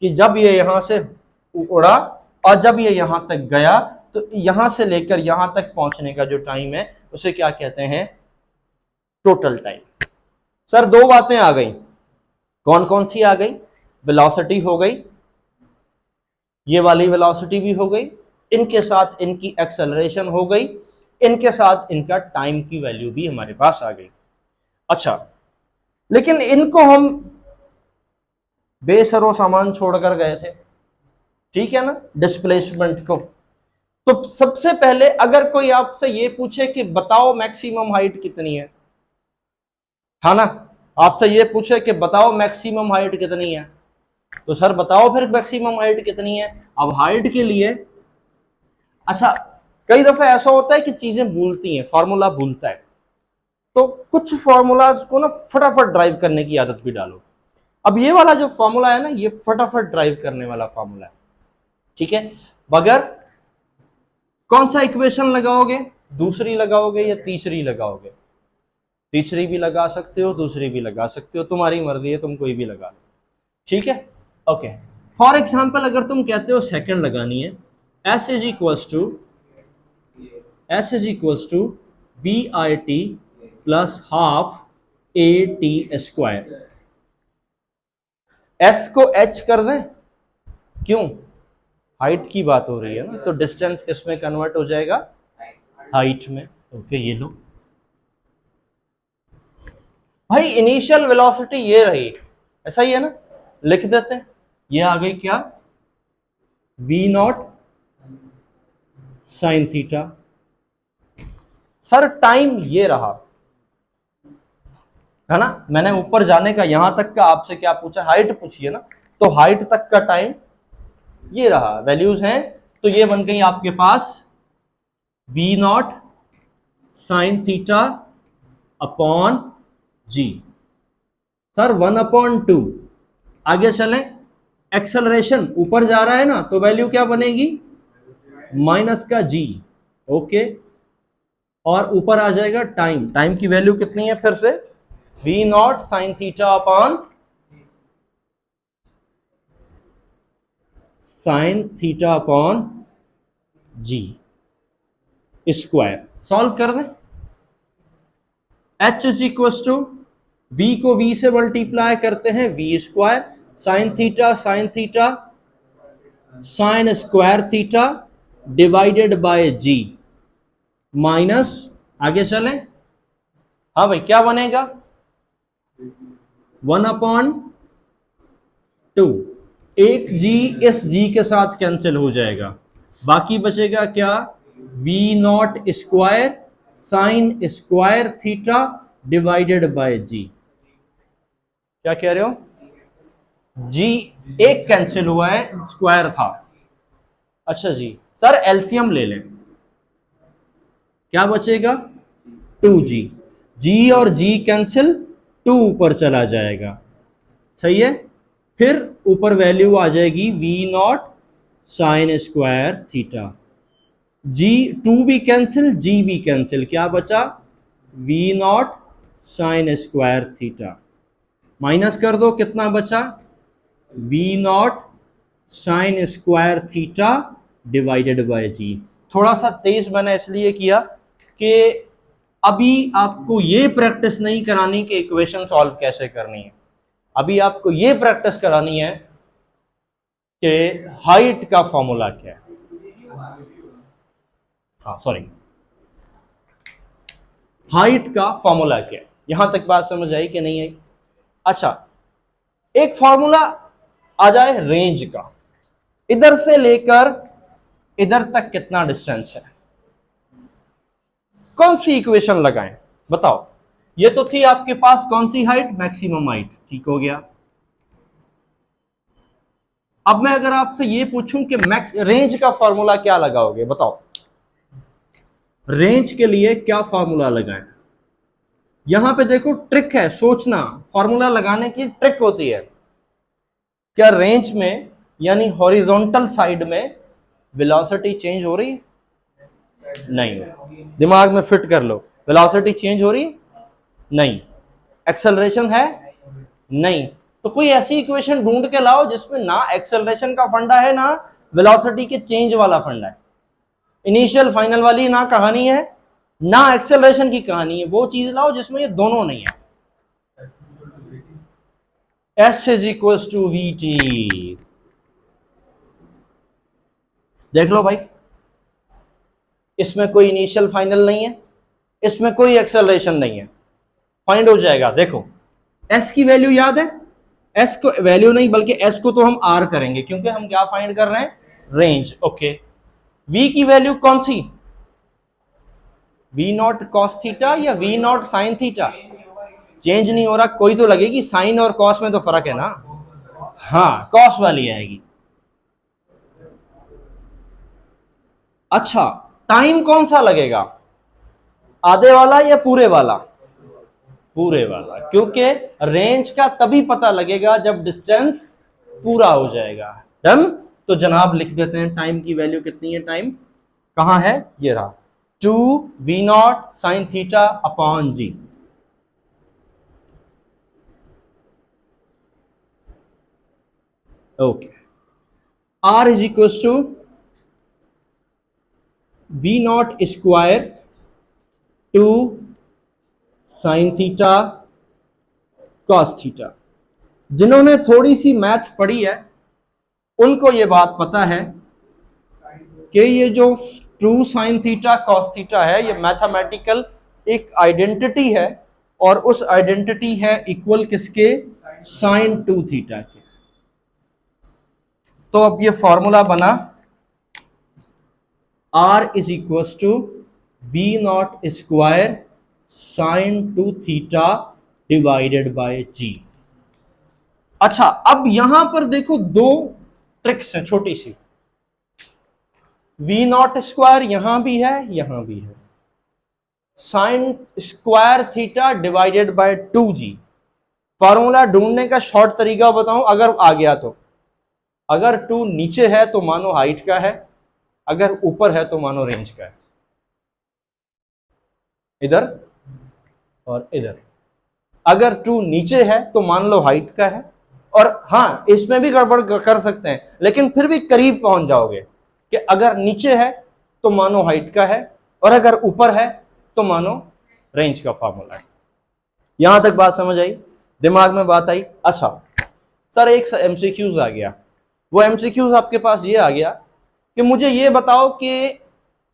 कि जब ये यहां से उड़ा और जब ये यहां तक गया, तो यहां से लेकर यहां तक पहुंचने का जो टाइम है उसे क्या कहते हैं, टोटल टाइम। सर दो बातें आ गई, कौन कौन सी आ गई? वेलोसिटी हो गई, ये वाली वेलोसिटी भी हो गई, इनके साथ इनकी एक्सेलरेशन हो गई, इनके साथ इनका टाइम की वैल्यू भी हमारे पास आ गई। अच्छा, लेकिन इनको हम बेसरो सामान छोड़कर गए थे, ठीक है ना, डिस्प्लेसमेंट को। तो सबसे पहले अगर कोई आपसे ये पूछे कि बताओ मैक्सिमम हाइट कितनी है ना, आपसे ये पूछे कि बताओ मैक्सिमम हाइट कितनी है, तो सर बताओ फिर मैक्सिमम हाइट कितनी है। अब हाइट के लिए, अच्छा कई दफा ऐसा होता है कि चीजें भूलती हैं, फॉर्मूला भूलता है, तो कुछ फॉर्मूलाज को ना फटाफट ड्राइव करने की आदत भी डालो। अब ये वाला जो फॉर्मूला है ना, ये फटाफट ड्राइव करने वाला फॉर्मूला है। ठीक है, बगैर कौन सा इक्वेशन लगाओगे, दूसरी लगाओगे या तीसरी लगाओगे? तीसरी भी लगा सकते हो, दूसरी भी लगा सकते हो, तुम्हारी मर्जी है, तुम कोई भी लगा लो। ठीक है, ओके। फॉर एग्जाम्पल अगर तुम कहते हो सेकंड लगानी है, s is equals to v i t plus half a t square. S को एच कर दें, क्यों? हाइट की बात हो रही है ना, तो डिस्टेंस किस में कन्वर्ट हो जाएगा, हाइट में। ओके, ये लो भाई, इनिशियल वेलोसिटी ये रही, ऐसा ही है ना, लिख देते हैं, ये आ गई क्या, v not sine theta. Sir time ये रहा है ना, मैंने ऊपर जाने का यहां तक का आपसे क्या पूछा, हाइट पूछी है ना, तो हाइट तक का टाइम ये रहा, वैल्यूज हैं, तो ये बन गई आपके पास v not sine theta upon g. Sir 1/2, आगे चलें, एक्सेलरेशन ऊपर जा रहा है ना, तो वैल्यू क्या बनेगी, माइनस का जी। ओके, और ऊपर आ जाएगा टाइम, टाइम की वैल्यू कितनी है फिर से, v not sine theta upon sine theta upon g square. Solve कर दें, h is equal to v को v से मल्टीप्लाई करते हैं v square, sine theta sine square theta divided by g minus, आगे चलें, हाँ भाई क्या बनेगा, 1/2, एक जी इस जी के साथ कैंसिल हो जाएगा, बाकी बचेगा क्या, v not square sine square theta divided by g. क्या कह रहे हो, जी एक कैंसिल हुआ है, स्क्वायर था। अच्छा जी, सर एलसीएम ले लें, क्या बचेगा, 2g, जी और जी कैंसिल, 2 ऊपर चला जाएगा, सही है, फिर ऊपर वैल्यू आ जाएगी v not sine square theta, g 2 भी कैंसिल, जी भी कैंसिल, क्या बचा, v not sine square theta. Minus कर दो, कितना बचा, v not sine square theta divided by g. थोड़ा सा तेज मैंने इसलिए किया कि अभी आपको ये प्रैक्टिस नहीं करानी कि इक्वेशन सॉल्व कैसे करनी है, अभी आपको ये प्रैक्टिस करानी है कि हाइट का फॉर्मूला क्या है। हाँ सॉरी, हाइट का फॉर्मूला क्या है। यहां तक बात समझ आई कि नहीं आई? अच्छा, एक फॉर्मूला आ जाए रेंज का, इधर से लेकर इधर तक कितना डिस्टेंस है, कौन सी इक्वेशन लगाएं बताओ। ये तो थी आपके पास कौन सी हाइट, मैक्सिमम हाइट, ठीक हो गया। अब मैं अगर आपसे ये पूछूं कि मैक्स रेंज का फॉर्मूला क्या लगाओगे, बताओ रेंज के लिए क्या फॉर्मूला लगाएं। यहां पे देखो ट्रिक है, सोचना, फॉर्मूला लगाने की ट्रिक होती है। क्या रेंज में यानी हॉरिजॉन्टल साइड में वेलोसिटी चेंज हो रही है? नहीं। दिमाग में फिट कर लो, वेलोसिटी चेंज हो रही है? नहीं। एक्सेलरेशन है? नहीं। तो कोई ऐसी इक्वेशन ढूंढ के लाओ जिसमें ना एक्सेलरेशन का फंडा है ना वेलोसिटी के चेंज वाला फंडा है। इनिशियल फाइनल वाली ना कहानी है ना एक्सेलरेशन की कहानी है, वो चीज लाओ जिसमें ये दोनों नहीं है। S is equal to v t. देख लो भाई, इसमें कोई इनिशियल फाइनल नहीं है, इसमें कोई एक्सेलरेशन नहीं है, फाइंड हो जाएगा। देखो S की वैल्यू याद है, S को वैल्यू नहीं बल्कि S को तो हम R करेंगे क्योंकि हम क्या फाइंड कर रहे हैं, रेंज। ओके, V की वैल्यू कौन सी, वी नॉट कॉस थीटा या v not sine theta, change नहीं हो रहा, कोई तो लगेगी, साइन और कॉस में तो फर्क है ना, हाँ कॉस वाली आएगी। अच्छा, टाइम कौन सा लगेगा, आधे वाला या पूरे वाला, पूरे वाला, क्योंकि रेंज का तभी पता लगेगा जब डिस्टेंस पूरा हो जाएगा। डन। तो जनाब लिख देते हैं टाइम की वैल्यू कितनी है, टाइम कहां है, ये रहा, 2v0 sine theta upon g. Okay, R is equal to v0 square 2 sine theta cos theta. जिन्होंने थोड़ी सी मैथ पढ़ी है उनको ये बात पता है कि ये जो 2 साइन थीटा कॉस थीटा है ये मैथमेटिकल एक आइडेंटिटी है, और उस आइडेंटिटी है इक्वल किसके, साइन 2 थीटा के। तो अब ये फॉर्मूला बना, R is equal to we not square sine 2 theta divided by g. अच्छा, अब यहां पर देखो दो ट्रिक्स है छोटी सी, वी नॉट स्क्वायर यहां भी है यहां भी है, sign square theta divided by 2g। Formula ढूंढने का शॉर्ट तरीका बताऊं अगर आ गया तो, अगर 2 नीचे है तो मानो हाइट का है, अगर ऊपर है तो मानो रेंज का है, इधर और इधर। अगर 2 नीचे है तो मान लो हाइट का है, और हाँ इसमें भी गड़बड़ कर सकते हैं लेकिन फिर भी करीब पहुंच जाओगे कि अगर नीचे है तो मानो हाइट का है, और अगर ऊपर है तो मानो रेंज का फॉर्मूला है। यहां तक बात समझ आई, दिमाग में बात आई। अच्छा सर, एक एमसीक्यूज आ गया, वो एमसीक्यूज आपके पास ये आ गया कि मुझे ये बताओ कि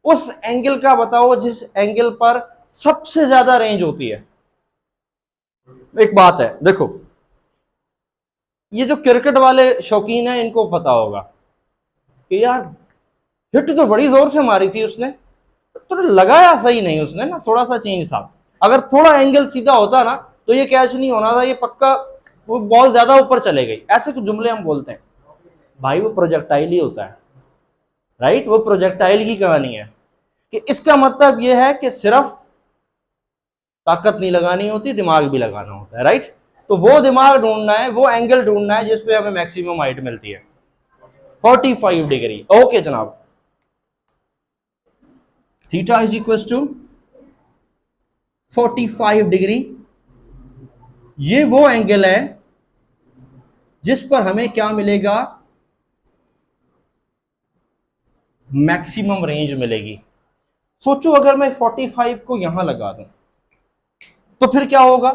उस एंगल का बताओ जिस एंगल पर सबसे ज्यादा रेंज होती है। एक बात है देखो, ये जो क्रिकेट वाले शौकीन हैं इनको पता होगा कि यार हिट तो बड़ी जोर से मारी थी उसने, तो लगाया सही नहीं उसने ना, थोड़ा सा चेंज था, अगर थोड़ा एंगल सीधा होता ना तो ये कैच नहीं होना था, ये पक्का वो बॉल ज्यादा ऊपर चले गई। ऐसे कुछ जुमले हम बोलते हैं भाई, वो प्रोजेक्टाइल ही होता है, राइट, वो प्रोजेक्टाइल की कहानी है कि इसका मतलब ये है कि सिर्फ ताकत नहीं लगानी होती, दिमाग भी लगाना होता है, राइट। तो वो दिमाग ढूंढना है, वो एंगल ढूंढना है जिसपे हमें मैक्सिमम हाइट मिलती है, 45 डिग्री। ओके जनाब, theta is equal to 45 degree ये वो एंगल है जिस पर हमें क्या मिलेगा, मैक्सिमम रेंज मिलेगी। सोचो अगर मैं 45 को यहां लगा दूं तो फिर क्या होगा,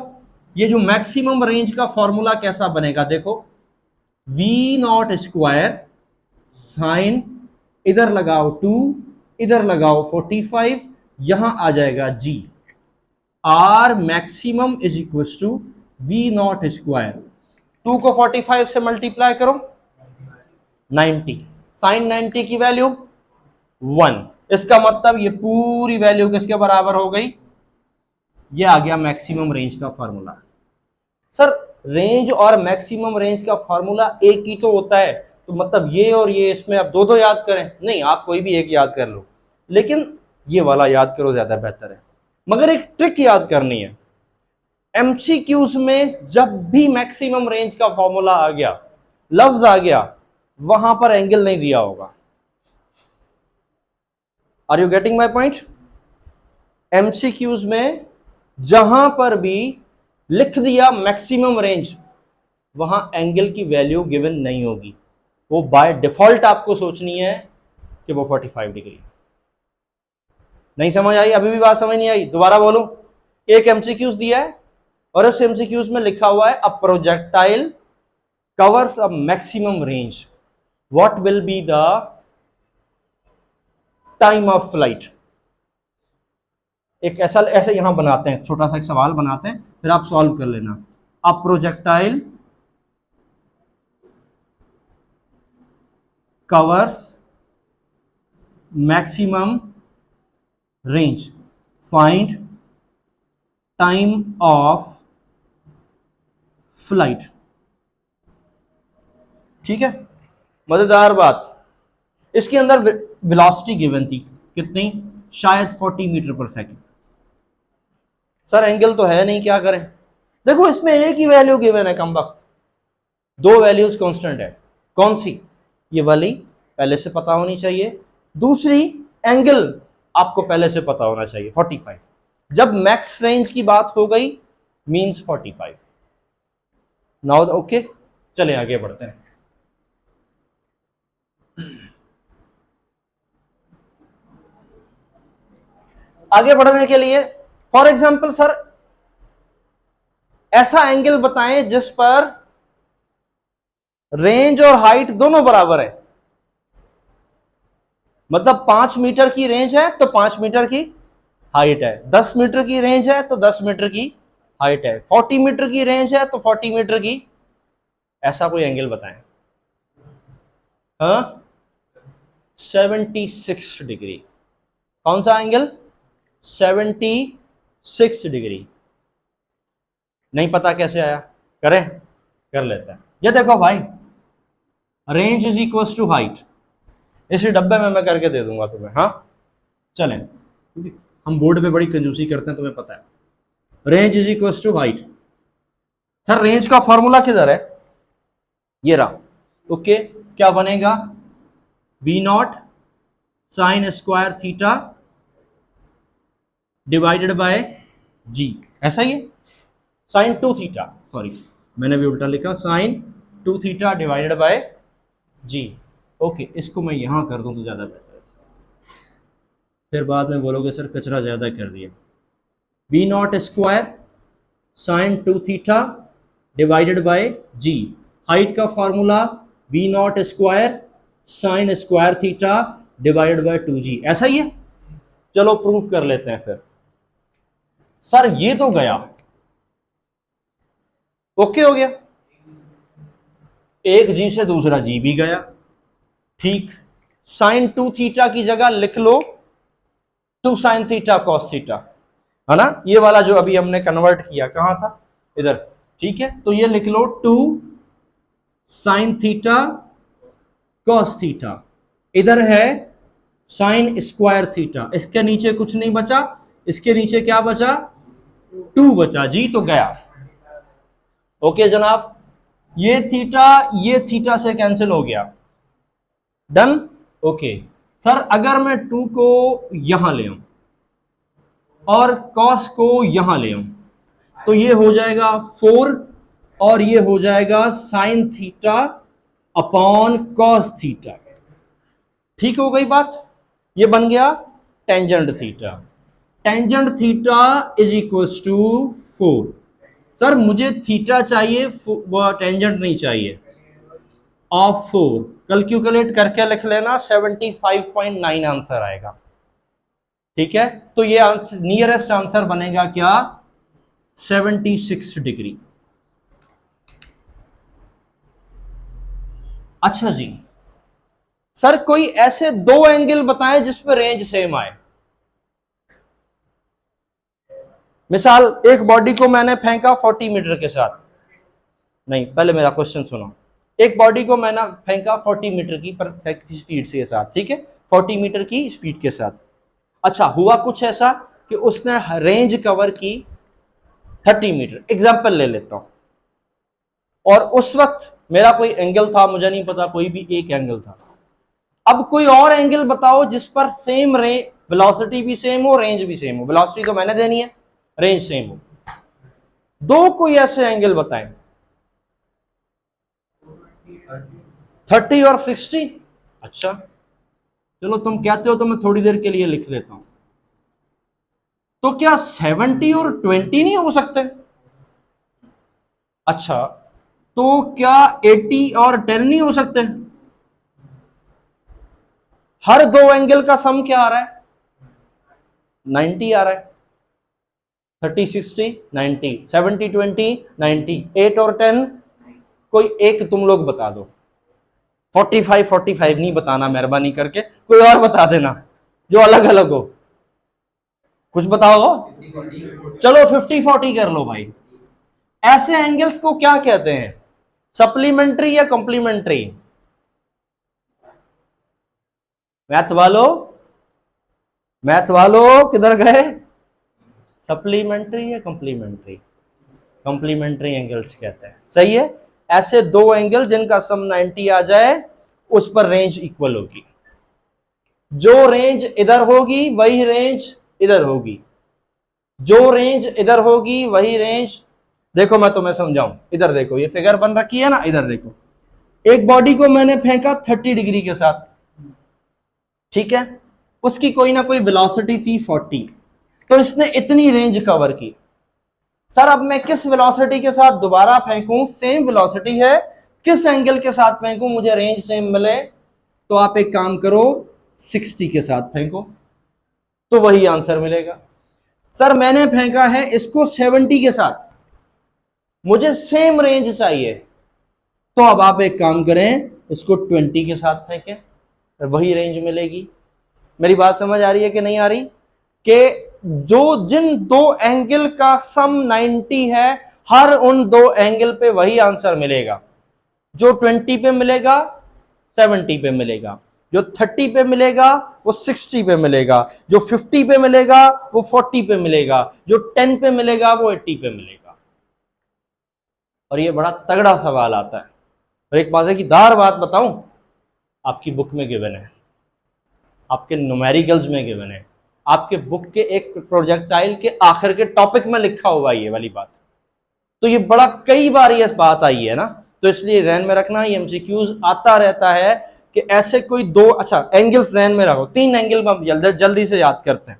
ये जो मैक्सिमम रेंज का फॉर्मूला कैसा बनेगा, देखो वी नॉट स्क्वायर साइन, इधर लगाओ 2, इधर लगाओ 45, यहां आ जाएगा g, r maximum is equal to we not square, 2 को 45 से मल्टीप्लाई करो 90, साइन 90 की वैल्यू 1, इसका मतलब ये पूरी वैल्यू किसके बराबर हो गई, ये आ गया मैक्सिमम रेंज का फॉर्मूला। सर रेंज और मैक्सिमम रेंज का फॉर्मूला एक ही तो होता है, तो मतलब ये और ये इसमें आप दो दो याद करें, नहीं आप कोई भी एक याद कर लो, लेकिन ये वाला याद करो ज्यादा बेहतर है। मगर एक ट्रिक याद करनी है, एमसीक्यूज में जब भी मैक्सिमम रेंज का फॉर्मूला आ गया, लफ्ज आ गया, वहां पर एंगल नहीं दिया होगा। Are you getting my point? MCQs में जहां पर भी लिख दिया मैक्सिमम रेंज, वहां एंगल की वैल्यू गिवन नहीं होगी, वो बाय डिफॉल्ट आपको सोचनी है कि वो 45 डिग्री। नहीं समझ आई? अभी भी बात समझ नहीं आई? दोबारा बोलूं, एक एमसीक्यूज दिया है और उस एमसीक्यूज में लिखा हुआ है a projectile covers a maximum range, what will be the time of flight. एक ऐसा ऐसे यहां बनाते हैं, छोटा सा एक सवाल बनाते हैं, फिर आप सॉल्व कर लेना। A projectile covers maximum range, find time of flight। ठीक है, मजेदार बात, इसके अंदर वेलोसिटी गिवन थी कितनी, शायद 40 मीटर पर सेकंड। सर एंगल तो है नहीं, क्या करें? देखो इसमें एक ही वैल्यू गिवन है, कम वक्त दो वैल्यूज कांस्टेंट है, कौन सी, ये वाली पहले से पता होनी चाहिए, दूसरी एंगल आपको पहले से पता होना चाहिए 45। जब मैक्स रेंज की बात हो गई मींस 45। नाउ ओके, चले आगे बढ़ते हैं। आगे बढ़ने के लिए फॉर एग्जांपल सर ऐसा एंगल बताएं जिस पर रेंज और हाइट दोनों बराबर है, मतलब 5 मीटर की रेंज है तो 5 मीटर की हाइट है, 10 मीटर की रेंज है तो 10 मीटर की हाइट है, 40 मीटर की रेंज है तो 40 मीटर की, ऐसा कोई एंगल बताएं। हाँ 76 डिग्री, कौन सा एंगल, 76 डिग्री। नहीं पता कैसे आया, करें, कर लेते हैं। ये देखो भाई, range is equal to height, इसी डब्बे में मैं करके दे दूंगा तुम्हें। हाँ चलें, हम बोर्ड पे बड़ी कंजूसी करते हैं, तुम्हें पता है। Range is equal to height, sir range का फॉर्मूला किधर है, ये रहा। ओके क्या बनेगा, v not sine square theta divided by g, ऐसा ही है, साइन 2 थीटा, सॉरी मैंने भी उल्टा लिखा, sine 2 theta divided by g. Okay इसको मैं यहां कर दूं तो ज्यादा बेहतर है, फिर बाद में बोलोगे सर कचरा ज्यादा कर दिया। V not square sine 2 theta divided by g, height का formula v not square sine square theta divided by 2g, ऐसा ही है। चलो प्रूफ कर लेते हैं फिर। सर ये तो गया, ओके हो गया, एक जी से दूसरा जी भी गया, ठीक। साइन 2 थीटा की जगह लिख लो 2 साइन थीटा कॉस थीटा, है ना, ये वाला जो अभी हमने कन्वर्ट किया कहां था, इधर, ठीक है। तो ये लिख लो 2 साइन थीटा कॉस थीटा, इधर है साइन स्क्वायर थीटा, इसके नीचे कुछ नहीं बचा, इसके नीचे क्या बचा, 2 बचा, जी तो गया। ओके जनाब, ये थीटा से कैंसिल हो गया, डन। ओके सर अगर मैं 2 को यहां ले आऊं और कॉस को यहां ले आऊं, तो ये हो जाएगा 4 और ये हो जाएगा sine theta upon cos theta. ठीक हो गई बात। ये बन गया tangent theta. Tangent theta is equal to 4। Sir मुझे थीटा चाहिए, टेंजेंट नहीं चाहिए। ऑफ 4 कैलकुलेट करके लिख लेना, 75.9 आंसर आएगा। ठीक है, तो ये आंसर नियरेस्ट आंसर बनेगा क्या? 76 डिग्री। अच्छा जी, सर कोई ऐसे दो एंगल बताएं जिस पर रेंज सेम आए। मिसाल, एक बॉडी को मैंने फेंका 40 मीटर के साथ। नहीं, पहले मेरा क्वेश्चन सुनो। एक बॉडी को मैंने फेंका 40 मीटर की पर स्पीड के साथ, ठीक है, 40 मीटर की स्पीड के साथ। अच्छा, हुआ कुछ ऐसा कि उसने रेंज कवर की 30 मीटर, एग्जाम्पल ले लेता हूं। और उस वक्त मेरा कोई एंगल था, मुझे नहीं पता, कोई भी एक एंगल था। अब कोई और एंगल बताओ जिस पर सेम रेंज, वेलोसिटी भी सेम हो, रेंज भी सेम हो। वेलोसिटी तो मैंने देनी है, रेंज सेम हो। दो कोई ऐसे एंगल बताएं। 30 और 60। अच्छा चलो, तुम कहते हो तो मैं थोड़ी देर के लिए लिख लेता हूं। तो क्या 70 और 20 नहीं हो सकते? अच्छा, तो क्या 80 और 10 नहीं हो सकते? हर दो एंगल का सम क्या आ रहा है? 90 आ रहा है। 30 60 90, 70 20 90, 8 और 10, कोई एक तुम लोग बता दो। 45 45 नहीं बताना मेहरबानी करके, कोई और बता देना जो अलग अलग हो। कुछ बताओ। चलो 50 40 कर लो भाई। ऐसे एंगल्स को क्या कहते हैं? सप्लीमेंट्री या कॉम्प्लीमेंट्री? मैथ वालों, मैथ वालों किधर गए? सप्लीमेंट्री या कॉम्प्लीमेंट्री? कॉम्प्लीमेंट्री एंगल्स कहते हैं, सही है। ऐसे दो एंगल जिनका सम 90 आ जाए, उस पर रेंज इक्वल होगी। जो रेंज इधर होगी वही रेंज इधर होगी, जो रेंज इधर होगी वही रेंज। देखो मैं तुम्हें समझाऊं, इधर देखो, ये फिगर बन रखी है ना, इधर देखो। एक बॉडी को मैंने फेंका 30 डिग्री के साथ, ठीक है, उसकी कोई ना कोई वेलोसिटी थी 40, तो इसने इतनी रेंज कवर की। सर अब मैं किस वेलोसिटी के साथ दोबारा फेंकूं, सेम वेलोसिटी है, किस एंगल के साथ फेंकूं मुझे रेंज सेम मिले? तो आप एक काम करो, 60 के साथ फेंको तो वही आंसर मिलेगा। सर मैंने फेंका है इसको 70 के साथ, मुझे सेम रेंज चाहिए, तो अब आप एक काम करें, इसको 20 के साथ फेंकें, वही रेंज मिलेगी। मेरी बात समझ आ रही है कि नहीं आ रही? कि जो जिन दो एंगल का सम 90 है, हर उन दो एंगल पे वही आंसर मिलेगा। जो 20 पे मिलेगा 70 पे मिलेगा, जो 30 पे मिलेगा वो 60 पे मिलेगा, जो 50 पे मिलेगा वो 40 पे मिलेगा, जो 10 पे मिलेगा वो 80 पे मिलेगा। और ये बड़ा तगड़ा सवाल आता है। और एक मजेदार बात बताऊं, आपकी बुक में गिवन है, आपके न्यूमेरिकल्स में गिवन है, आपके बुक के एक प्रोजेक्टाइल के आखिर के टॉपिक में लिखा हुआ ये वाली बात। तो ये बड़ा कई बार ये बात आई है ना, तो इसलिए ध्यान में रखना, ये एमसीक्यूज आता रहता है कि ऐसे कोई दो, अच्छा एंगल्स ध्यान में रखो, तीन एंगल हम जल्दी से याद करते हैं।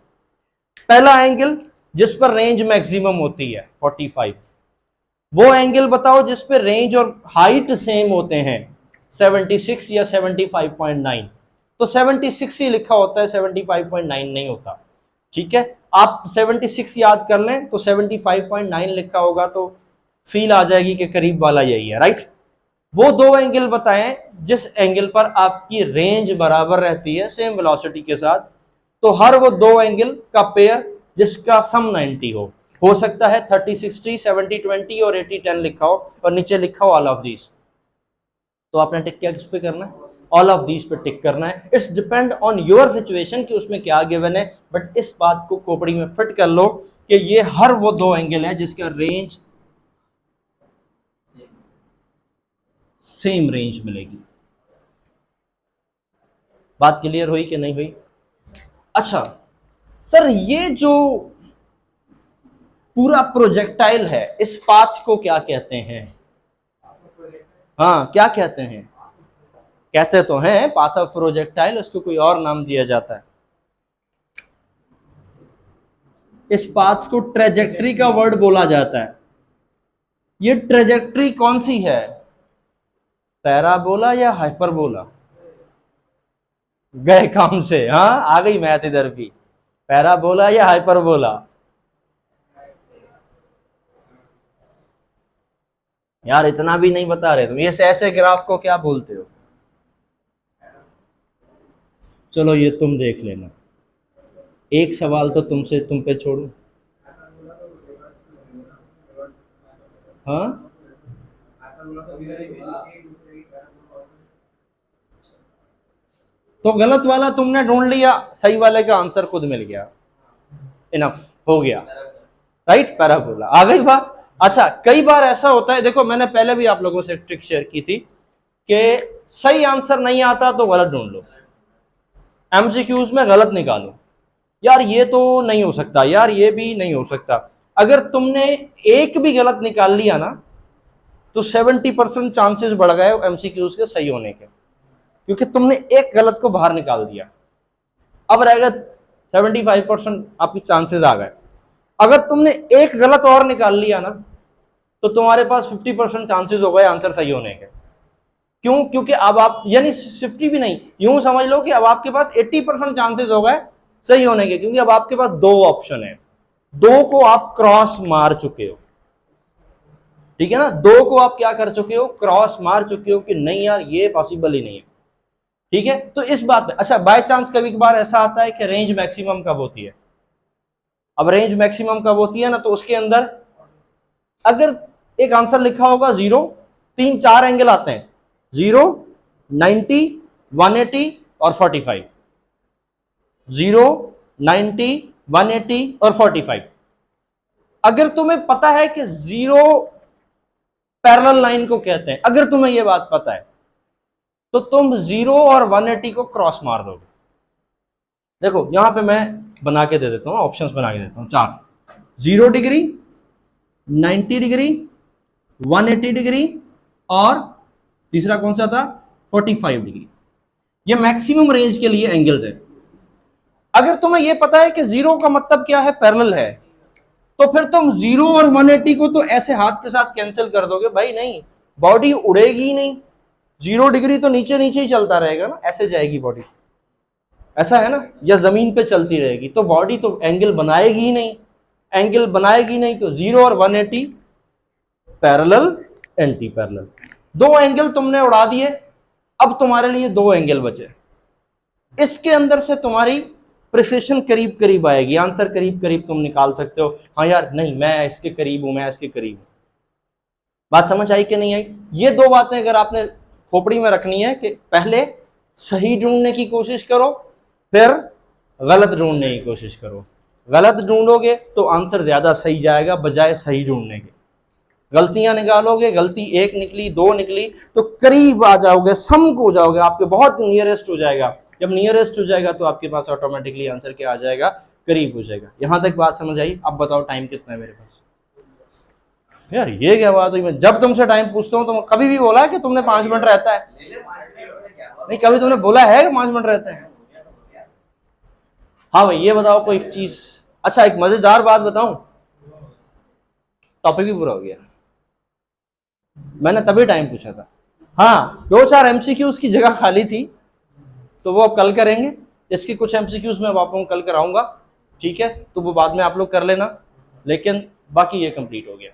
पहला एंगल जिस पर रेंज मैक्सिमम होती है 45, वो एंगल बताओ जिस पे रेंज और हाइट सेम होते हैं 76 या 75.9। तो 76 ही लिखा होता है, 75.9 नहीं होता। ठीक है, आप 76 याद कर लें तो 75.9 लिखा होगा तो फील आ जाएगी कि करीब वाला यही है, राइट। वो दो एंगल बताएं जिस एंगल पर आपकी रेंज बराबर रहती है सेम वेलोसिटी के साथ। तो हर वो दो एंगल का पेयर जिसका सम 90 हो सकता है 30 60, 70 20 और 80 10 लिखा हो और नीचे लिखा हो ऑल ऑफ दीज। तो आपने टिक क्या किस पे करना है? ऑल ऑफ दीज पे टिक करना है। It's depend on your situation कि उसमें क्या गिवन है, बट इस बात को खोपड़ी में फिट कर लो कि ये हर वो दो एंगल है जिसका रेंज सेम रेंज मिलेगी। बात क्लियर हुई कि नहीं हुई? अच्छा सर, ये जो पूरा प्रोजेक्टाइल है, इस पाथ को क्या कहते हैं? हाँ, क्या कहते हैं? कहते तो हैं पाथ ऑफ प्रोजेक्टाइल, उसको कोई और नाम दिया जाता है। इस पाथ को ट्रेजेक्ट्री का वर्ड बोला जाता है। ये ट्रेजेक्ट्री कौन सी है? पैराबोला या हाइपरबोला? गए काम से, हाँ आ गई मैथ इधर भी। पैराबोला या हाइपरबोला? यार इतना भी नहीं बता रहे तुम। ये ऐसे ग्राफ को क्या बोलते हो? चलो ये तुम देख लेना, एक सवाल तो तुम पे छोड़ू। हाँ, तो गलत वाला तुमने ढूंढ लिया, सही वाले का आंसर खुद मिल गया, इनफ हो गया, राइट? पैराबोला आ गई बात। अच्छा, कई बार ऐसा होता है, देखो मैंने पहले भी आप लोगों से ट्रिक शेयर की थी कि सही आंसर नहीं आता तो गलत ढूंढ लो, एमसीक्यूज में गलत निकालो। यार ये तो नहीं हो सकता, यार ये भी नहीं हो सकता। अगर तुमने एक भी गलत निकाल लिया ना तो 70% चांसेस बढ़ गए एमसीक्यूज के सही होने के, क्योंकि तुमने एक गलत को बाहर निकाल दिया। अब रहेगा 75% आपकी चांसेस आ गए। अगर तुमने एक गलत और निकाल लिया ना तो तुम्हारे पास 50% चांसेस हो गए आंसर सही होने के। क्यों? क्योंकि अब आप, यानी 50 भी नहीं, यूं समझ लो कि अब आपके पास 80% चांसेस हो गए सही होने के, क्योंकि अब आपके पास दो ऑप्शन है, दो को आप क्रॉस मार चुके हो। ठीक है ना, दो को आप क्या कर चुके हो? क्रॉस मार चुके हो कि नहीं यार ये पॉसिबल ही नहीं है। ठीक है, तो इस बात पे अच्छा, बाय चांस कभी कभार ऐसा आता है कि रेंज मैक्सिमम कब होती है? अब रेंज मैक्सिमम कब होती है ना, तो उसके अंदर अगर एक आंसर लिखा होगा 0, 3-4 एंगल आते हैं, 0, 90, 180 और 45, 0, 90, 180 और 45। अगर तुम्हें पता है कि 0 पैरेलल लाइन को कहते हैं, अगर तुम्हें यह बात पता है तो तुम 0 और 180 को क्रॉस मार दोगे। देखो यहां पे मैं बना के दे देता हूं, ऑप्शंस बना के देता हूं 4, 0 डिग्री, 90 डिग्री, 180 डिग्री और तीसरा कौन सा था? 45 डिग्री। ये मैक्सिमम रेंज के लिए एंगल्स है। अगर तुम्हें यह पता है कि 0 का मतलब क्या है? पैरेलल है, तो फिर तुम 0 और 180 को तो ऐसे हाथ के साथ कैंसिल कर दोगे। भाई नहीं, बॉडी उड़ेगी ही नहीं, 0 डिग्री तो नीचे नीचे ही चलता रहेगा ना, ऐसे जाएगी बॉडी, ऐसा है ना, या जमीन पे चलती रहेगी, तो बॉडी तो एंगल बनाएगी ही नहीं। एंगल बनाएगी नहीं तो 0 और 180 पैरेलल, एंटी पैरेलल, दो एंगल तुमने उड़ा दिए। अब तुम्हारे लिए दो एंगल बचे, इसके अंदर से तुम्हारी प्रिसिशन करीब करीब आएगी, आंसर करीब करीब तुम निकाल सकते हो। हाँ यार नहीं, मैं इसके करीब हूं, मैं इसके करीब हूं। बात समझ आई कि नहीं आई? ये दो बातें अगर आपने खोपड़ी में रखनी है कि पहले सही ढूंढने की कोशिश करो, फिर गलत ढूंढने की कोशिश करो। गलत ढूंढोगे तो आंसर ज्यादा सही जाएगा बजाय सही ढूंढने के। गलतियां निकालोगे, गलती एक निकली, दो निकली, तो करीब आ जाओगे, सम को जाओगे, आपके बहुत नियरेस्ट हो जाएगा। जब नियरेस्ट हो जाएगा तो आपके पास ऑटोमेटिकली आंसर क्या आ जाएगा? करीब हो जाएगा। यहां तक बात समझ आई? अब बताओ टाइम कितना है मेरे पास? यार ये क्या बात हुई? मैं जब तुमसे टाइम पूछता हूँ तो कभी भी बोला है कि तुमने 5 मिनट रहता है? नहीं, कभी तुमने बोला है कि 5 मिनट रहते हैं? हाँ भाई ये बताओ कोई चीज। अच्छा एक मजेदार बात बताऊं, टॉपिक भी पूरा हो गया, मैंने तभी टाइम पूछा था। हाँ, 2-4 एमसीक्यूज की जगह खाली थी तो वो अब कल करेंगे। इसकी कुछ एमसीक्यूज मैं आपको कल कराऊंगा, ठीक है? तो वो बाद में आप लोग कर लेना, लेकिन बाकी ये कंप्लीट हो गया।